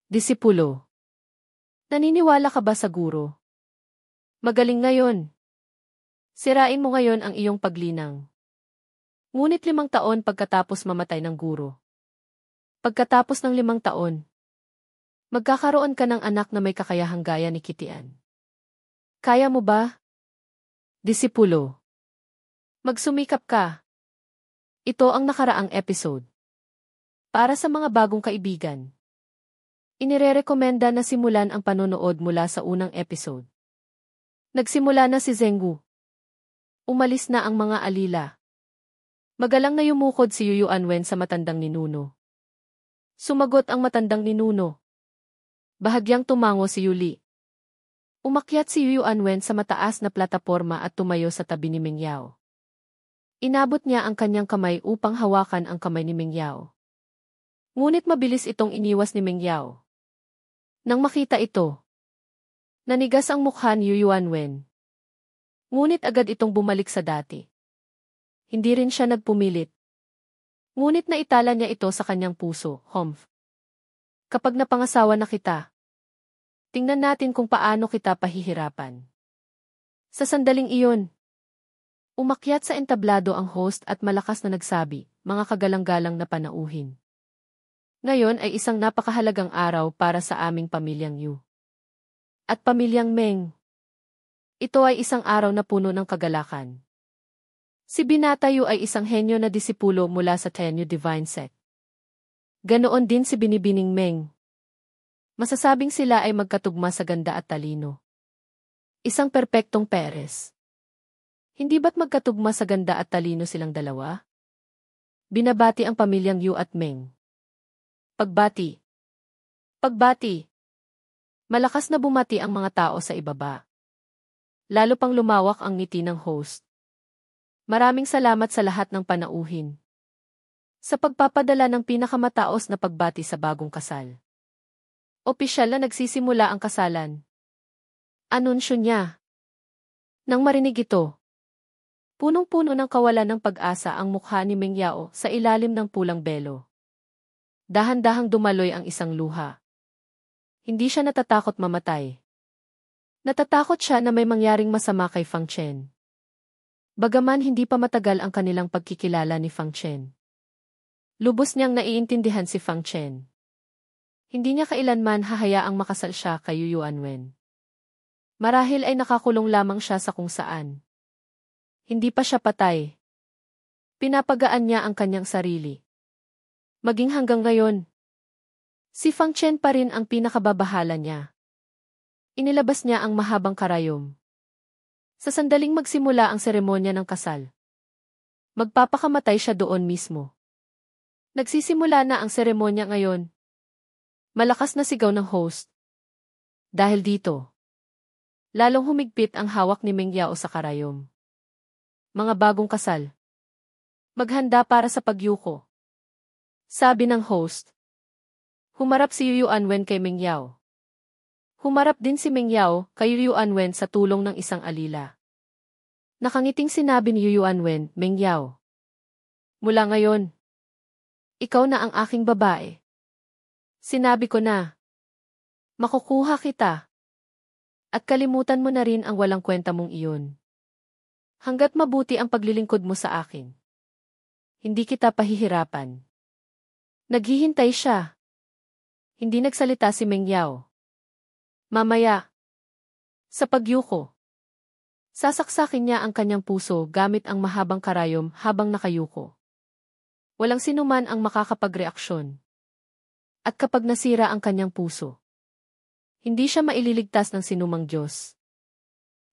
Disipulo. Naniniwala ka ba sa guro? Magaling ngayon. Sirain mo ngayon ang iyong paglinang. Ngunit 5 taon pagkatapos mamatay ng guro. Pagkatapos ng 5 taon, magkakaroon ka ng anak na may kakayahang gaya ni Kitian. Kaya mo ba? Disipulo. Magsumikap ka. Ito ang nakaraang episode. Para sa mga bagong kaibigan, inirerekomenda na simulan ang panonood mula sa unang episode. Nagsimula na si Zenggu. Umalis na ang mga alila. Magalang na yumukod si Yuyu Anwen sa matandang ninuno. Sumagot ang matandang ninuno. Bahagyang tumango si Yuli. Umakyat si Yuyu Anwen sa mataas na plataporma at tumayo sa tabi ni Meng Yao. Inabot niya ang kanyang kamay upang hawakan ang kamay ni Meng Yao. Ngunit mabilis itong iniwas ni Meng Yao. Nang makita ito, nanigas ang mukha ni Yuyu Anwen. Ngunit agad itong bumalik sa dati. Hindi rin siya nagpumilit. Ngunit naitala niya ito sa kanyang puso, Humph. Kapag napangasawa na kita, tingnan natin kung paano kita pahihirapan. Sa sandaling iyon, umakyat sa entablado ang host at malakas na nagsabi, mga kagalang-galang na panauhin. Ngayon ay isang napakahalagang araw para sa aming pamilyang Yu. At pamilyang Meng. Ito ay isang araw na puno ng kagalakan. Si Binata Yu ay isang henyo na disipulo mula sa Tenyu Divine Sect. Ganoon din si Binibining Meng. Masasabing sila ay magkatugma sa ganda at talino. Isang perpektong peres. Hindi ba't magkatugma sa ganda at talino silang dalawa? Binabati ang pamilyang Yu at Meng. Pagbati. Pagbati. Malakas na bumati ang mga tao sa ibaba. Lalo pang lumawak ang ngiti ng host. Maraming salamat sa lahat ng panauhin. Sa pagpapadala ng pinakamataos na pagbati sa bagong kasal. Opisyal na nagsisimula ang kasalan. Anunsyo niya. Nang marinig ito, punong-puno ng kawalan ng pag-asa ang mukha ni Meng Yao sa ilalim ng pulang belo. Dahan-dahang dumaloy ang isang luha. Hindi siya natatakot mamatay. Natatakot siya na may mangyaring masama kay Fang Chen. Bagaman hindi pa matagal ang kanilang pagkikilala ni Fang Chen. Lubos niyang naiintindihan si Fang Chen. Hindi niya kailanman hahayaang makasal siya kay Yuyu Anwen. Marahil ay nakakulong lamang siya sa kung saan. Hindi pa siya patay. Pinapagaan niya ang kanyang sarili. Maging hanggang ngayon, si Fang Chen pa rin ang pinakababahala niya. Inilabas niya ang mahabang karayom. Sa sandaling magsimula ang seremonya ng kasal, magpapakamatay siya doon mismo. Nagsisimula na ang seremonya ngayon. Malakas na sigaw ng host. Dahil dito, lalong humigpit ang hawak ni Meng Yao sa karayom. Mga bagong kasal. Maghanda para sa pagyuko. Sabi ng host. Humarap si Yuyu Anwen kay Meng Yao. Humarap din si Meng Yao kay Yuyu Anwen sa tulong ng isang alila. Nakangiting sinabi ni Yuyu Anwen, Meng Yao. Mula ngayon, ikaw na ang aking babae. Sinabi ko na. Makukuha kita. At kalimutan mo na rin ang walang kwenta mong iyon. Hanggat mabuti ang paglilingkod mo sa akin. Hindi kita pahihirapan. Naghihintay siya. Hindi nagsalita si Meng Yao. Mamaya. Sa pagyuko. Sasaksakin niya ang kanyang puso gamit ang mahabang karayom habang nakayuko. Walang sinuman ang makakapagreaksyon. At kapag nasira ang kanyang puso, hindi siya maililigtas ng sinumang Diyos.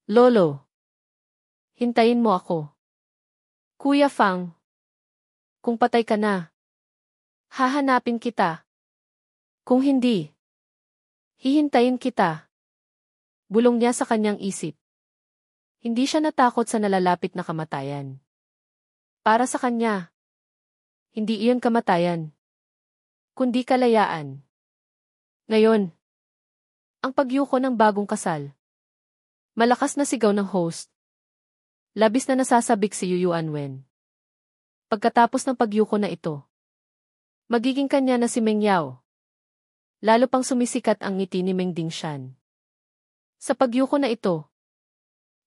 Lolo. Hintayin mo ako. Kuya Fang. Kung patay ka na, hahanapin kita. Kung hindi, hihintayin kita. Bulong niya sa kanyang isip. Hindi siya natakot sa nalalapit na kamatayan. Para sa kanya, hindi iyon kamatayan, kundi kalayaan. Ngayon, ang pagyuko ng bagong kasal. Malakas na sigaw ng host. Labis na nasasabik si Yuyu Anwen. Pagkatapos ng pagyuko na ito, magiging kanya na si Meng Yao. Lalo pang sumisikat ang ngiti ni Meng Dingshan. Sa pagyuko na ito,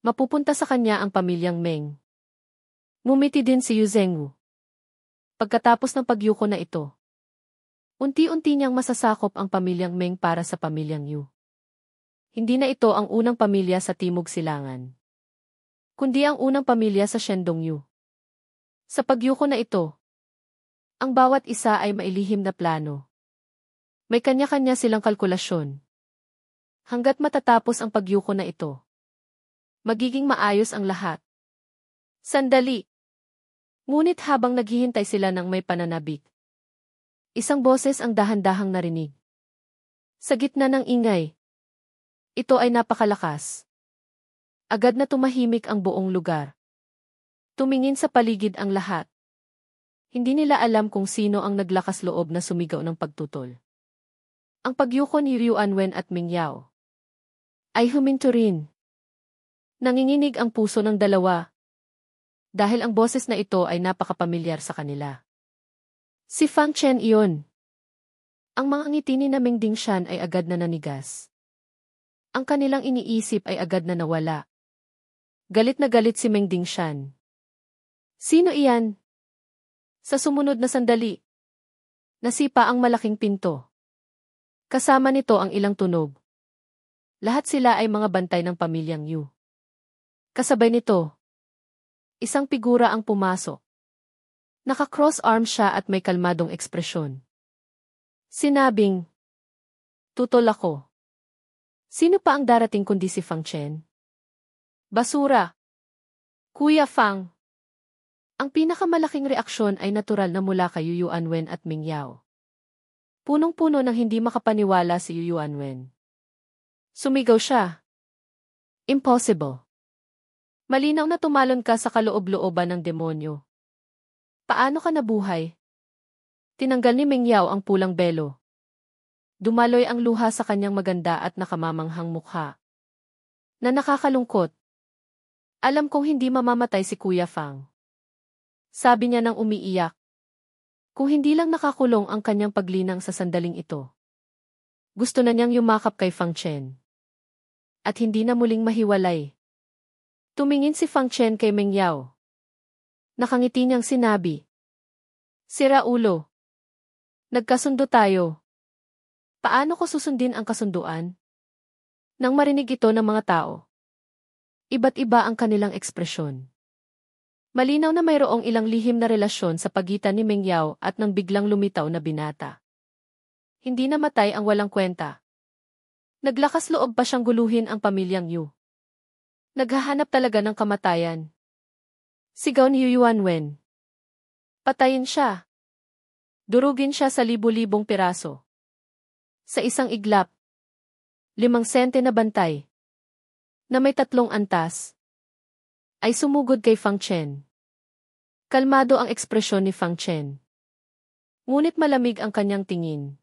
mapupunta sa kanya ang pamilyang Meng. Ngumiti din si Yu Zhengwu. Pagkatapos ng pagyuko na ito, unti-unti niyang masasakop ang pamilyang Meng para sa pamilyang Yu. Hindi na ito ang unang pamilya sa Timog Silangan, kundi ang unang pamilya sa Shandong Yu. Sa pagyuko na ito, ang bawat isa ay mailihim na plano. May kanya-kanya silang kalkulasyon. Hanggat matatapos ang pagyuko na ito, magiging maayos ang lahat. Sandali! Ngunit habang naghihintay sila ng may pananabik, isang boses ang dahan-dahang narinig. Sa gitna ng ingay, ito ay napakalakas. Agad na tumahimik ang buong lugar. Tumingin sa paligid ang lahat. Hindi nila alam kung sino ang naglakas loob na sumigaw ng pagtutol. Ang pagyuko ni Yuanwen at Ming Yao ay huminto rin. Nanginginig ang puso ng dalawa dahil ang boses na ito ay napakapamilyar sa kanila. Si Fang Chen iyon. Ang mga ngiti ni Meng Dingshan ay agad na nanigas. Ang kanilang iniisip ay agad na nawala. Galit na galit si Meng Dingshan. Sino iyan? Sa sumunod na sandali, nasipa ang malaking pinto. Kasama nito ang ilang tunog. Lahat sila ay mga bantay ng pamilyang Yu. Kasabay nito, isang figura ang pumasok. Naka-cross arm siya at may kalmadong ekspresyon. Sinabing, "Tutol ako." Sino pa ang darating kundi si Fang Chen? Basura! Kuya Fang! Ang pinakamalaking reaksyon ay natural na mula kay Yuanwen at Ming Yao. Punong-puno ng hindi makapaniwala si Yuanwen. Sumigaw siya. Impossible. Malinaw na tumalon ka sa kaloob-looban ng demonyo. Paano ka nabuhay? Tinanggal ni Ming Yao ang pulang belo. Dumaloy ang luha sa kanyang maganda at nakamamanghang mukha. Na nakakalungkot. Alam kong hindi mamamatay si Kuya Fang. Sabi niya nang umiiyak. Kung hindi lang nakakulong ang kanyang paglinang sa sandaling ito. Gusto na niyang yumakap kay Fang Chen. At hindi na muling mahiwalay. Tumingin si Fang Chen kay Ming Yao. Nakangiti niyang sinabi. Sira ulo. Nagkasundo tayo. Paano ko susundin ang kasunduan? Nang marinig ito ng mga tao, iba't iba ang kanilang ekspresyon. Malinaw na mayroong ilang lihim na relasyon sa pagitan ni Ming Yao at ng biglang lumitaw na binata. Hindi namatay ang walang kwenta. Naglakas loob pa siyang guluhin ang pamilyang Yu. Naghahanap talaga ng kamatayan. Sigaw ni Yuanwen. Patayin siya. Durugin siya sa libu-libong piraso. Sa isang iglap, 5 sente na bantay, na may 3 antas, ay sumugod kay Fang Chen. Kalmado ang ekspresyon ni Fang Chen. Ngunit malamig ang kanyang tingin.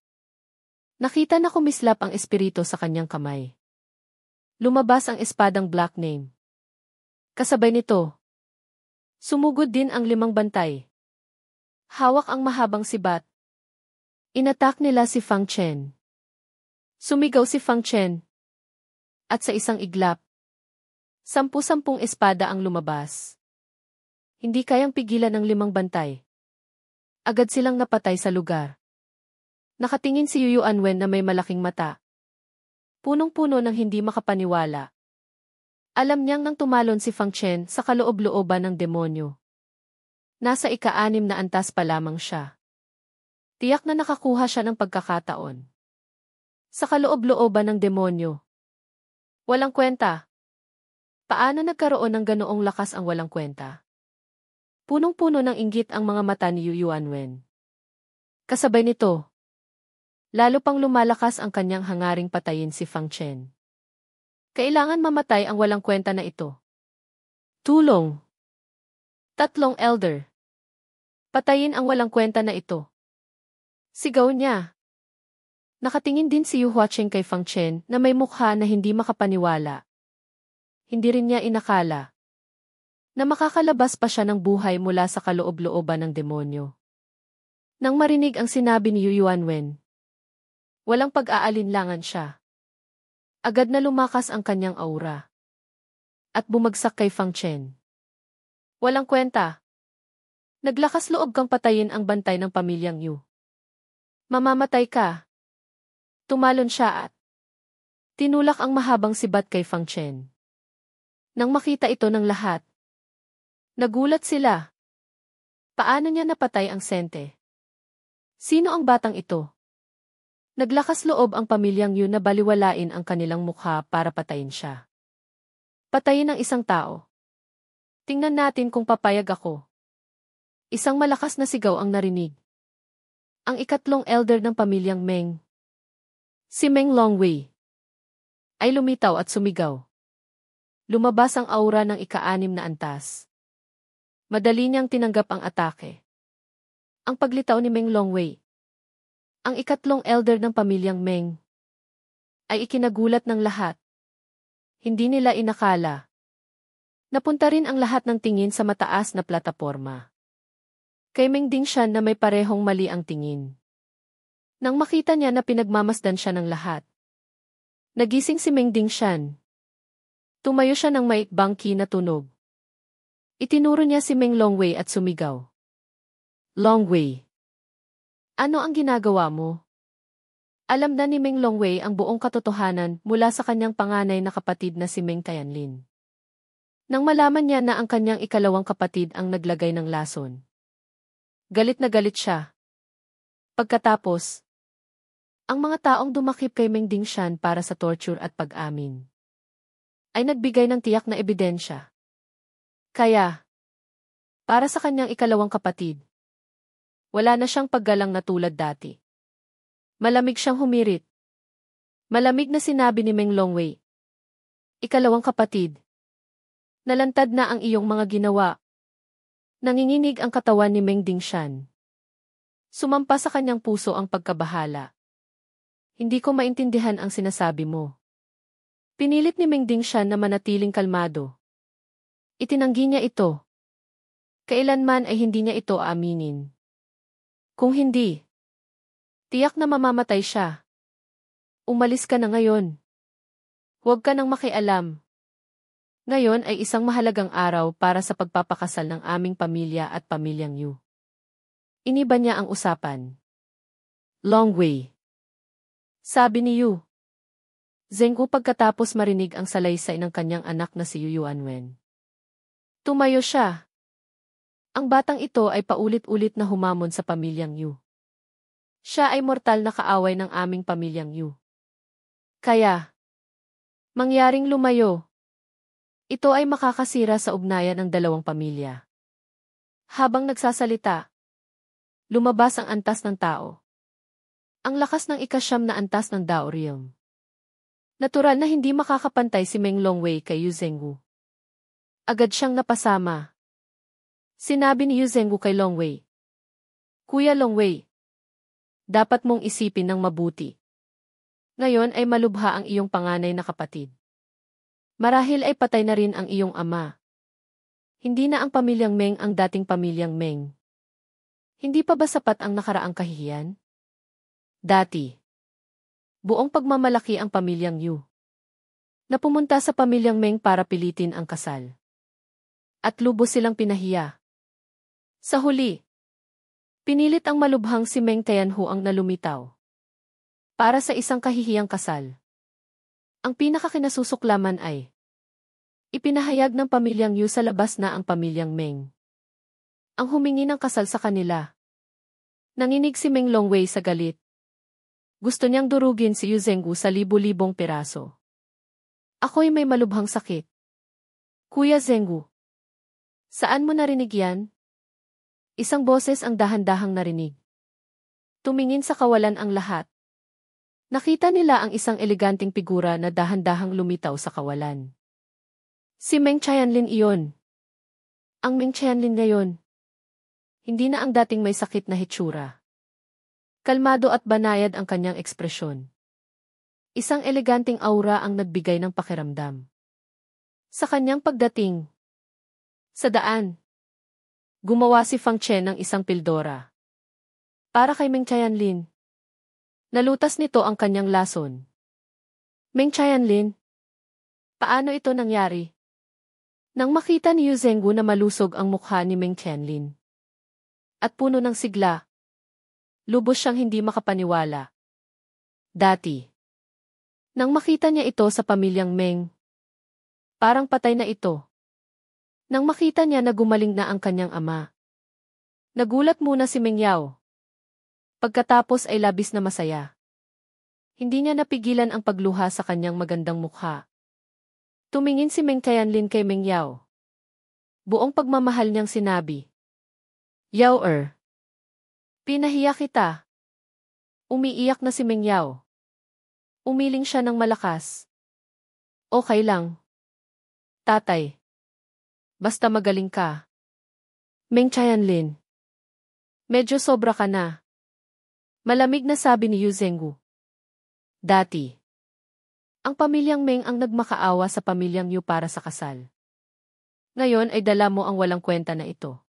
Nakita na kumislap ang espiritu sa kanyang kamay. Lumabas ang espadang Black Name. Kasabay nito, sumugod din ang 5 bantay. Hawak ang mahabang sibat. Inatak nila si Fang Chen. Sumigaw si Fang Chen. At sa isang iglap, 10-10 espada ang lumabas. Hindi kayang pigilan ng 5 bantay. Agad silang napatay sa lugar. Nakatingin si Yuanwen na may malaking mata. Punong-puno ng hindi makapaniwala. Alam niyang nang tumalon si Fang Chen sa kaloob-looban ng demonyo. Nasa ika-6 na antas pa lamang siya. Tiyak na nakakuha siya ng pagkakataon. Sa kaloob-looban ng demonyo. Walang kwenta. Paano nagkaroon ng ganoong lakas ang walang kwenta? Punong-puno ng inggit ang mga mata ni Yuanwen. Kasabay nito, lalo pang lumalakas ang kanyang hangaring patayin si Fang Chen. Kailangan mamatay ang walang kwenta na ito. Tulong! 3 elder. Patayin ang walang kwenta na ito. Sigaw niya. Nakatingin din si Yu Huacheng kay Fang Chen na may mukha na hindi makapaniwala. Hindi rin niya inakala na makakalabas pa siya ng buhay mula sa kaloob-looban ng demonyo. Nang marinig ang sinabi ni Yuanwen, Walang pag-aalinlangan siya. Agad na lumakas ang kanyang aura. At bumagsak kay Fang Chen. Walang kwenta. Naglakas loob kang patayin ang bantay ng pamilyang Yu. Mamamatay ka. Tumalon siya at tinulak ang mahabang sibat kay Fang Chen. Nang makita ito ng lahat, nagulat sila. Paano niya napatay ang sente? Sino ang batang ito? Naglakas loob ang pamilyang Yu na baliwalain ang kanilang mukha para patayin siya. Patayin ang isang tao. Tingnan natin kung papayag ako. Isang malakas na sigaw ang narinig. Ang ikatlong elder ng pamilyang Meng, si Meng Longwei, ay lumitaw at sumigaw. Lumabas ang aura ng ika-6 na antas. Madali niyang tinanggap ang atake. Ang paglitaw ni Meng Longwei, ang ikatlong elder ng pamilyang Meng, ay ikinagulat ng lahat. Hindi nila inakala. Napunta rin ang lahat ng tingin sa mataas na plataporma. Kay Meng Dingshan na may parehong mali ang tingin. Nang makita niya na pinagmamasdan siya ng lahat, nagising si Meng Dingshan. Tumayo siya ng maikbangki na tunog. Itinuro niya si Meng Longwei at sumigaw. Longwei, ano ang ginagawa mo? Alam na ni Meng Longwei ang buong katotohanan mula sa kanyang panganay na kapatid na si Meng Tianlin. Nang malaman niya na ang kanyang ikalawang kapatid ang naglagay ng lason, galit na galit siya. Pagkatapos, ang mga taong dumakip kay Meng Dingshan para sa torture at pag-amin ay nagbigay ng tiyak na ebidensya. Kaya, para sa kanyang ikalawang kapatid, wala na siyang paggalang na tulad dati. Malamig siyang humirit. Malamig na sinabi ni Meng Longwei. Ikalawang kapatid, nalantad na ang iyong mga ginawa. Nanginginig ang katawan ni Meng Dingshan. Sumampa sa kanyang puso ang pagkabahala. Hindi ko maintindihan ang sinasabi mo. Pinilit ni Meng Dingshan na manatiling kalmado. Itinanggi niya ito. Kailanman ay hindi niya ito aaminin. Kung hindi, tiyak na mamamatay siya. Umalis ka na ngayon. Huwag ka nang makialam. Ngayon ay isang mahalagang araw para sa pagpapakasal ng aming pamilya at pamilyang Yu. Iniba niya ang usapan. Longwei, sabi ni Yu Zhenggu pagkatapos marinig ang salaysay ng kanyang anak na si Yu Yuanwen. Tumayo siya. Ang batang ito ay paulit-ulit na humamon sa pamilyang Yu. Siya ay mortal na kaaway ng aming pamilyang Yu. Kaya, mangyaring lumayo. Ito ay makakasira sa ugnayan ng dalawang pamilya. Habang nagsasalita, lumabas ang antas ng tao. Ang lakas ng ika-9 na antas ng Dao Realm. Natural na hindi makakapantay si Meng Longwei kay Yu Zhenggu. Agad siyang napasama. Sinabi ni Yu Zhenggu kay Longwei, Kuya Longwei, dapat mong isipin ng mabuti. Ngayon ay malubha ang iyong panganay na kapatid. Marahil ay patay na rin ang iyong ama. Hindi na ang pamilyang Meng ang dating pamilyang Meng. Hindi pa ba sapat ang nakaraang kahihiyan? Dati, buong pagmamalaki ang pamilyang Yu. Na pumunta sa pamilyang Meng para pilitin ang kasal. At lubos silang pinahiya. Sa huli, pinilit ang malubhang si Meng Tianhu ang nalumitaw. Para sa isang kahihiyang kasal. Ang pinakakinasusuklaman ay ipinahayag ng pamilyang Yu sa labas na ang pamilyang Meng ang humingi ng kasal sa kanila. Nanginig si Meng Longwei sa galit. Gusto niyang durugin si Yu Zhenggu sa libu-libong piraso. Ako'y may malubhang sakit. Kuya Zhenggu, saan mo narinig yan? Isang boses ang dahan-dahang narinig. Tumingin sa kawalan ang lahat. Nakita nila ang isang eleganteng figura na dahan-dahang lumitaw sa kawalan. Si Meng Tianlin iyon. Ang Meng Tianlin ngayon. Hindi na ang dating may sakit na hitsura. Kalmado at banayad ang kanyang ekspresyon. Isang eleganteng aura ang nagbigay ng pakiramdam. Sa kanyang pagdating, sa daan, gumawa si Fang Chen ng isang pildora. Para kay Meng Tianlin. Nalutas nito ang kanyang lason. Meng Qianlin, paano ito nangyari? Nang makita ni Yu Zhenggu na malusog ang mukha ni Meng Qianlin at puno ng sigla, lubos siyang hindi makapaniwala. Dati, nang makita niya ito sa pamilyang Meng, parang patay na ito. Nang makita niya na gumaling na ang kanyang ama, nagulat muna si Meng Yao. Pagkatapos ay labis na masaya. Hindi niya napigilan ang pagluha sa kanyang magandang mukha. Tumingin si Meng Qianlin kay Meng Yao. Buong pagmamahal niyang sinabi, Yao pinahiya kita. Umiiyak na si Meng Yao. Umiling siya ng malakas. Okay lang. Tatay. Basta magaling ka. Meng Qianlin. Medyo sobra ka na. Malamig na sabi ni Yu Zhenggu. Dati, ang pamilyang Meng ang nagmakaawa sa pamilyang Yu para sa kasal. Ngayon ay dala mo ang walang kwenta na ito.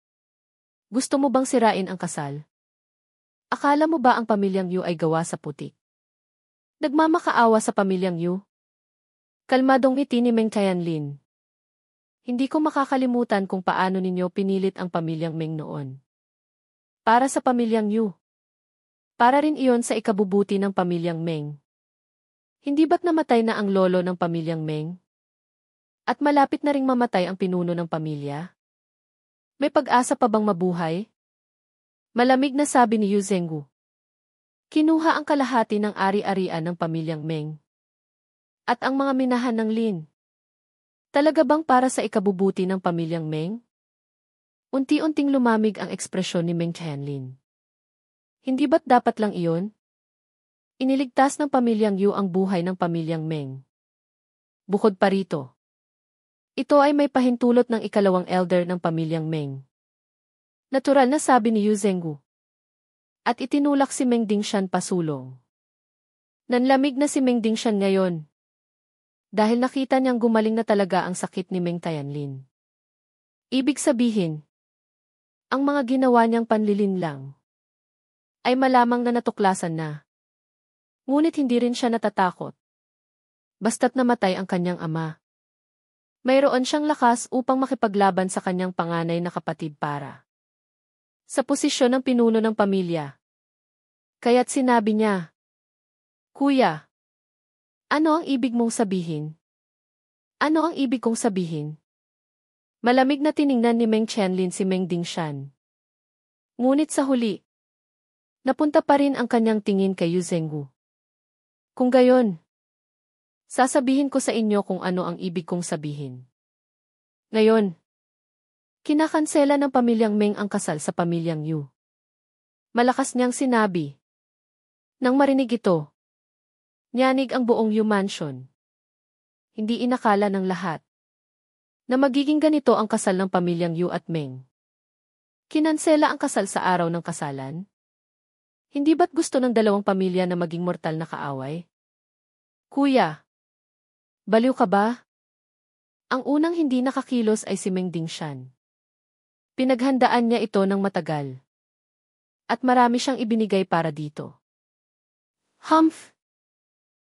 Gusto mo bang sirain ang kasal? Akala mo ba ang pamilyang Yu ay gawa sa putik? Nagmamakaawa sa pamilyang Yu? Kalmadong ngiti ni Meng Qianlin. Hindi ko makakalimutan kung paano ninyo pinilit ang pamilyang Meng noon. Para sa pamilyang Yu. Para rin iyon sa ikabubuti ng pamilyang Meng. Hindi ba't namatay na ang lolo ng pamilyang Meng? At malapit na ring mamatay ang pinuno ng pamilya? May pag-asa pa bang mabuhay? Malamig na sabi ni Yu Zhenggu. Kinuha ang kalahati ng ari-arian ng pamilyang Meng. At ang mga minahan ng Lin. Talaga bang para sa ikabubuti ng pamilyang Meng? Unti-unting lumamig ang ekspresyon ni Meng Qianlin. Hindi ba't dapat lang iyon? Iniligtas ng pamilyang Yu ang buhay ng pamilyang Meng. Bukod pa rito, ito ay may pahintulot ng ikalawang elder ng pamilyang Meng. Natural na sabi ni Yu Zhenggu. At itinulak si Meng Dingshan pasulong. Nanlamig na si Meng Dingshan ngayon. Dahil nakita niyang gumaling na talaga ang sakit ni Meng Qianlin. Ibig sabihin, ang mga ginawa niyang panlilinlang ay malamang na natuklasan na. Ngunit hindi rin siya natatakot. Basta't namatay ang kanyang ama. Mayroon siyang lakas upang makipaglaban sa kanyang panganay na kapatid para sa posisyon ng pinuno ng pamilya. Kaya't sinabi niya, Kuya, ano ang ibig mong sabihin? Ano ang ibig kong sabihin? Malamig na tiningnan ni Meng Qianlin si Meng Dingshan. Ngunit sa huli, napunta pa rin ang kanyang tingin kay Yu Zhenggu. Kung gayon, sasabihin ko sa inyo kung ano ang ibig kong sabihin. Ngayon, kinakansela ng pamilyang Meng ang kasal sa pamilyang Yu. Malakas niyang sinabi. Nang marinig ito, nyanig ang buong Yu Mansion. Hindi inakala ng lahat na magiging ganito ang kasal ng pamilyang Yu at Meng. Kinansela ang kasal sa araw ng kasalan? Hindi ba't gusto ng dalawang pamilya na maging mortal na kaaway? Kuya, baliw ka ba? Ang unang hindi nakakilos ay si Meng Dingshan. Pinaghandaan niya ito ng matagal. At marami siyang ibinigay para dito. Humph!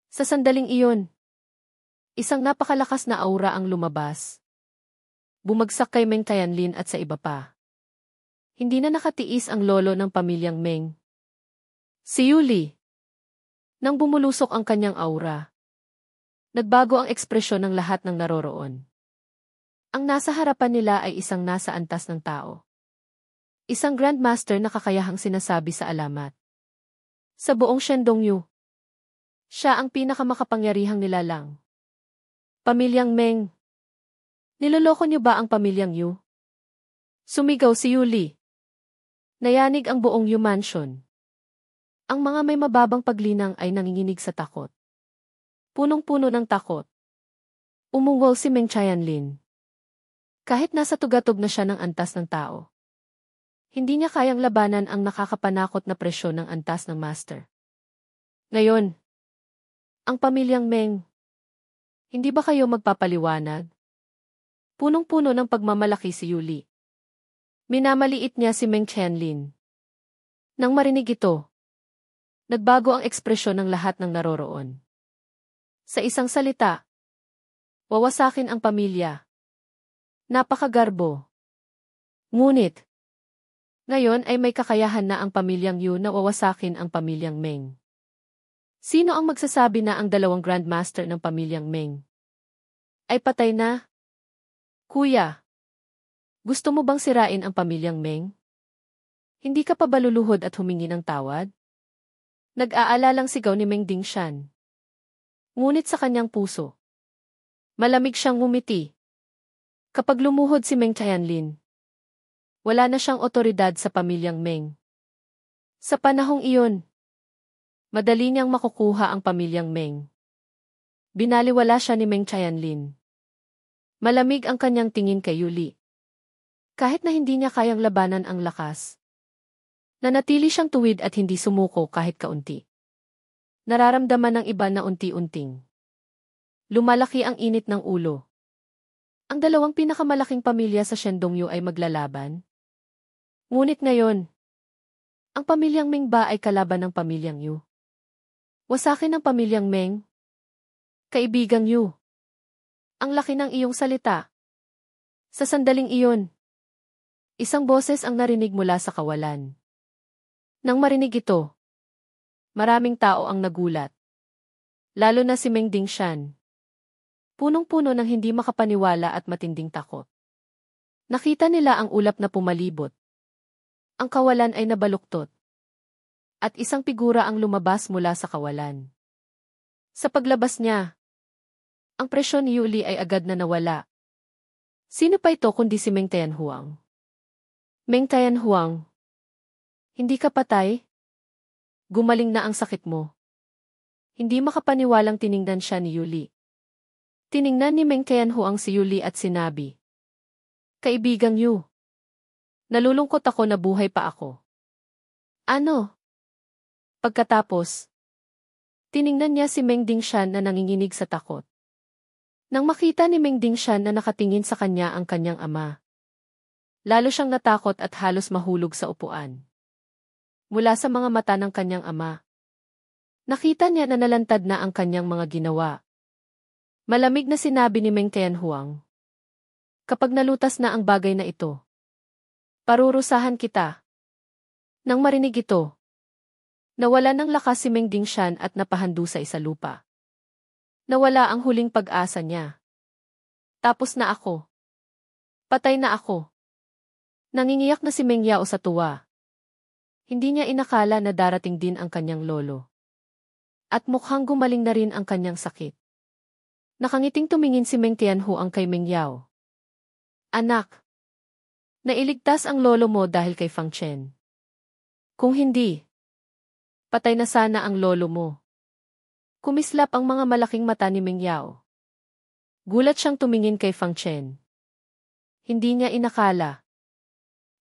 Sa sandaling iyon, isang napakalakas na aura ang lumabas. Bumagsak kay Meng Qianlin at sa iba pa. Hindi na nakatiis ang lolo ng pamilyang Meng. Si Yuli. Nang bumulusok ang kanyang aura, nagbago ang ekspresyon ng lahat ng naroroon. Ang nasa harapan nila ay isang nasa antas ng tao. Isang grandmaster na kakayahang sinasabi sa alamat. Sa buong Shendongyu, siya ang pinakamakapangyarihang nilalang. Pamilyang Meng. Niloloko niyo ba ang pamilyang Yu? Sumigaw si Yuli. Nayanig ang buong Yu Mansion. Ang mga may mababang paglinang ay nanginginig sa takot. Punong-puno ng takot. Umungol si Meng Qianlin. Kahit nasa tugatog na siya ng antas ng tao, hindi niya kayang labanan ang nakakapanakot na presyon ng antas ng master. Ngayon, ang pamilyang Meng, hindi ba kayo magpapaliwanag? Punong-puno ng pagmamalaki si Yuli. Minamaliit niya si Meng Qianlin. Nang marinig ito, Nagbago ang ekspresyon ng lahat ng naroroon. Sa isang salita, wawasakin ang pamilya. Napakagarbo. Ngunit, ngayon ay may kakayahan na ang pamilyang Yu na wawasakin ang pamilyang Meng. Sino ang magsasabi na ang dalawang Grandmaster ng pamilyang Meng ay patay na? Kuya, gusto mo bang sirain ang pamilyang Meng? Hindi ka pa ba luluhod at humingi ng tawad? Nag-aalalang sigaw ni Meng Dingshan. Ngunit sa kanyang puso, malamig siyang ngumiti. Kapag lumuhod si Meng Tianlin, wala na siyang otoridad sa pamilyang Meng. Sa panahong iyon, madali niyang makukuha ang pamilyang Meng. Binaliwala siya ni Meng Tianlin. Malamig ang kanyang tingin kay Yuli. Kahit na hindi niya kayang labanan ang lakas, nanatili siyang tuwid at hindi sumuko kahit kaunti. Nararamdaman ng iba na unti-unting lumalaki ang init ng ulo. Ang dalawang pinakamalaking pamilya sa Shandongyu ay maglalaban. Ngunit ngayon, ang pamilyang Meng ba ay kalaban ng pamilyang Yu? Wasakin ng pamilyang Meng? Kaibigang Yu, ang laki ng iyong salita. Sa sandaling iyon, isang boses ang narinig mula sa kawalan. Nang marinig ito, maraming tao ang nagulat. Lalo na si Meng Dingshan. Punong-puno ng hindi makapaniwala at matinding takot. Nakita nila ang ulap na pumalibot. Ang kawalan ay nabaluktot. At isang figura ang lumabas mula sa kawalan. Sa paglabas niya, ang presyon ni Yuli ay agad na nawala. Sino pa ito kundi si Meng Tianhuang? Meng Tianhuang, hindi ka patay? Gumaling na ang sakit mo. Hindi makapaniwalang tiningnan siya ni Yuli. Tiningnan ni Meng Tianhuang si Yuli at sinabi, Kaibigang Yu, nalulungkot ako na buhay pa ako. Ano? Pagkatapos, tiningnan niya si Meng Dingshan na nanginginig sa takot. Nang makita ni Meng Dingshan na nakatingin sa kanya ang kanyang ama, lalo siyang natakot at halos mahulog sa upuan. Mula sa mga mata ng kanyang ama, nakita niya na nalantad na ang kanyang mga ginawa. Malamig na sinabi ni Meng Tianhuang, kapag nalutas na ang bagay na ito, parurusahan kita. Nang marinig ito, nawala ng lakas si Meng Dingshan at napahandusay sa lupa. Nawala ang huling pag-asa niya. Tapos na ako. Patay na ako. Nangingiyak na si Meng Yao sa tuwa. Hindi niya inakala na darating din ang kanyang lolo. At mukhang gumaling na rin ang kanyang sakit. Nakangiting tumingin si Meng Tianhuang kay Meng Yao. Anak, nailigtas ang lolo mo dahil kay Fang Chen. Kung hindi, patay na sana ang lolo mo. Kumislap ang mga malaking mata ni Meng Yao. Gulat siyang tumingin kay Fang Chen. Hindi niya inakala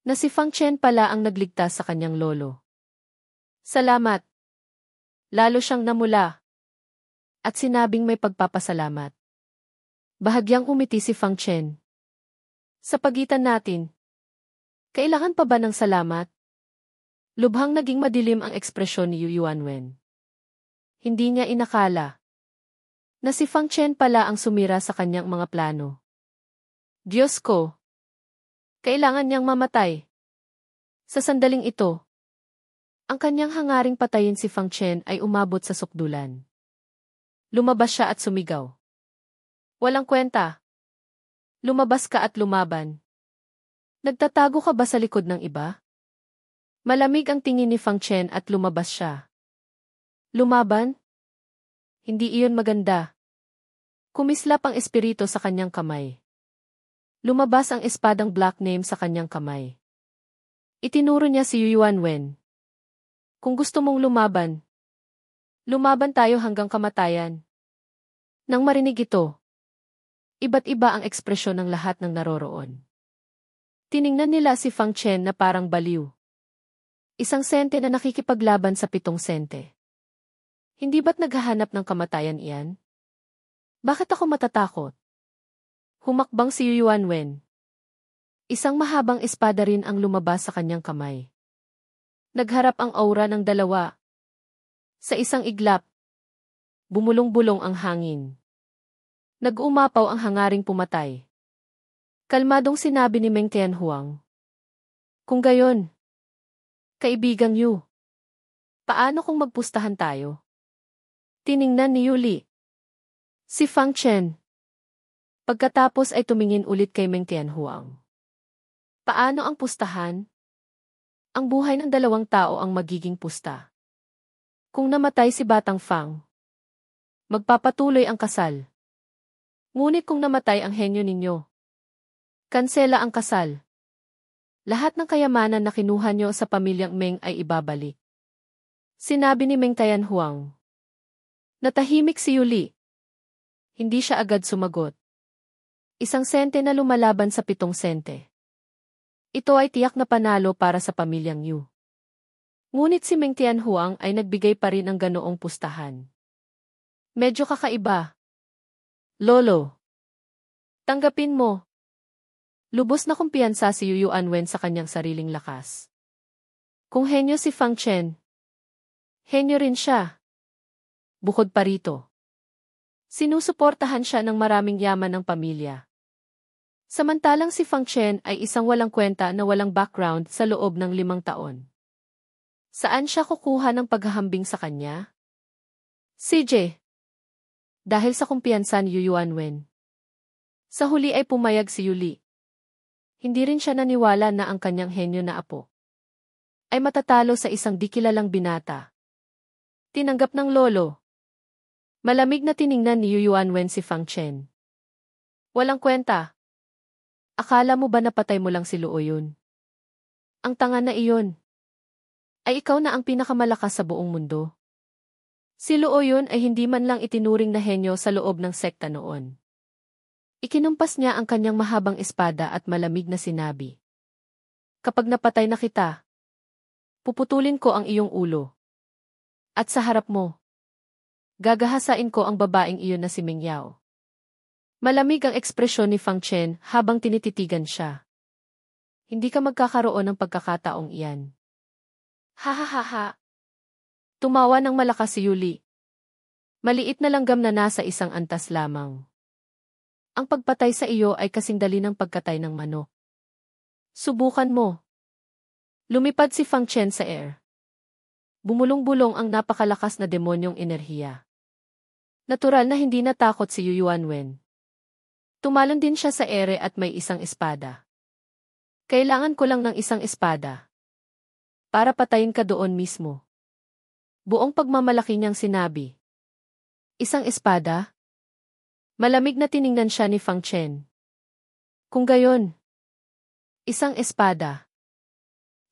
na si Fang Chen pala ang nagligtas sa kanyang lolo. Salamat. Lalo siyang namula. At sinabing may pagpapasalamat. Bahagyang umiti si Fang Chen. Sa pagitan natin, kailangan pa ba ng salamat? Lubhang naging madilim ang ekspresyon ni Yu Yuanwen. Hindi niya inakala na si Fang Chen pala ang sumira sa kanyang mga plano. Diyos ko! Kailangan niyang mamatay. Sa sandaling ito, ang kanyang hangaring patayin si Fang Chen ay umabot sa sukdulan. Lumabas siya at sumigaw. Walang kwenta. Lumabas ka at lumaban. Nagtatago ka ba sa likod ng iba? Malamig ang tingin ni Fang Chen at lumabas siya. Lumaban? Hindi iyon maganda. Kumislap ang espiritu sa kanyang kamay. Lumabas ang espadang black name sa kanyang kamay. Itinuro niya si Yu Yuanwen. Kung gusto mong lumaban, lumaban tayo hanggang kamatayan. Nang marinig ito, iba't iba ang ekspresyon ng lahat ng naroroon. Tiningnan nila si Fang Chen na parang baliw. Isang sente na nakikipaglaban sa 7 sente. Hindi ba't naghahanap ng kamatayan iyan? Bakit ako matatakot? Humakbang si Yu Yuanwen. Isang mahabang espada rin ang lumabas sa kanyang kamay. Nagharap ang aura ng dalawa. Sa isang iglap, bumulong-bulong ang hangin. Nag-umapaw ang hangaring pumatay. Kalmadong sinabi ni Meng Tianhuang. Kung gayon, kaibigang Yu, paano kung magpustahan tayo? Tiningnan ni Yuli. Si Fang Chen. Pagkatapos ay tumingin ulit kay Meng Tianhuang. Paano ang pustahan? Ang buhay ng dalawang tao ang magiging pusta. Kung namatay si Batang Fang, magpapatuloy ang kasal. Ngunit kung namatay ang henyo ninyo, kansela ang kasal. Lahat ng kayamanan na kinuha nyo sa pamilyang Meng ay ibabalik. Sinabi ni Meng Tianhuang. Natahimik si Yuli. Hindi siya agad sumagot. 1 sente na lumalaban sa 7 sente. Ito ay tiyak na panalo para sa pamilyang Yu. Ngunit si Meng Tianhuang ay nagbigay pa rin ng ganoong pustahan. Medyo kakaiba. Lolo. Tanggapin mo. Lubos na kumpiyansa si Yu Yuanwen sa kanyang sariling lakas. Kung henyo si Fang Chen, henyo rin siya. Bukod pa rito, sinusuportahan siya ng maraming yaman ng pamilya. Samantalang si Fang Chen ay isang walang kwenta na walang background sa loob ng 5 taon. Saan siya kukuha ng paghahambing sa kanya? CJ. Dahil sa kumpiyansa ni Yu Yuanwen. Sa huli ay pumayag si Yuli. Hindi rin siya naniwala na ang kanyang henyo na apo ay matatalo sa isang di kilalang binata. Tinanggap ng lolo. Malamig na tiningnan ni Yu Yuanwen si Fang Chen. Walang kwenta. Akala mo ba napatay mo lang si Luo Yun? Ang tanga na iyon. Ay ikaw na ang pinakamalakas sa buong mundo. Si Luo Yun ay hindi man lang itinuring na henyo sa loob ng sekta noon. Ikinumpas niya ang kanyang mahabang espada at malamig na sinabi. Kapag napatay na kita, puputulin ko ang iyong ulo. At sa harap mo, gagahasain ko ang babaeng iyon na si Meng Yao. Malamig ang ekspresyon ni Fang Chen habang tinititigan siya. Hindi ka magkakaroon ng pagkakataong iyan. Ha ha ha ha. Tumawa ng malakas si Yuli. Maliit na langgam na nasa 1 antas lamang. Ang pagpatay sa iyo ay kasing dali ng pagkatay ng manok. Subukan mo. Lumipad si Fang Chen sa air. Bumulong-bulong ang napakalakas na demonyong enerhiya. Natural na hindi natakot si Yu Yuanwen. Tumalon din siya sa ere at may 1 espada. Kailangan ko lang ng 1 espada. Para patayin ka doon mismo. Buong pagmamalaki niyang sinabi. 1 espada? Malamig na tiningnan siya ni Fang Chen. Kung gayon, 1 espada.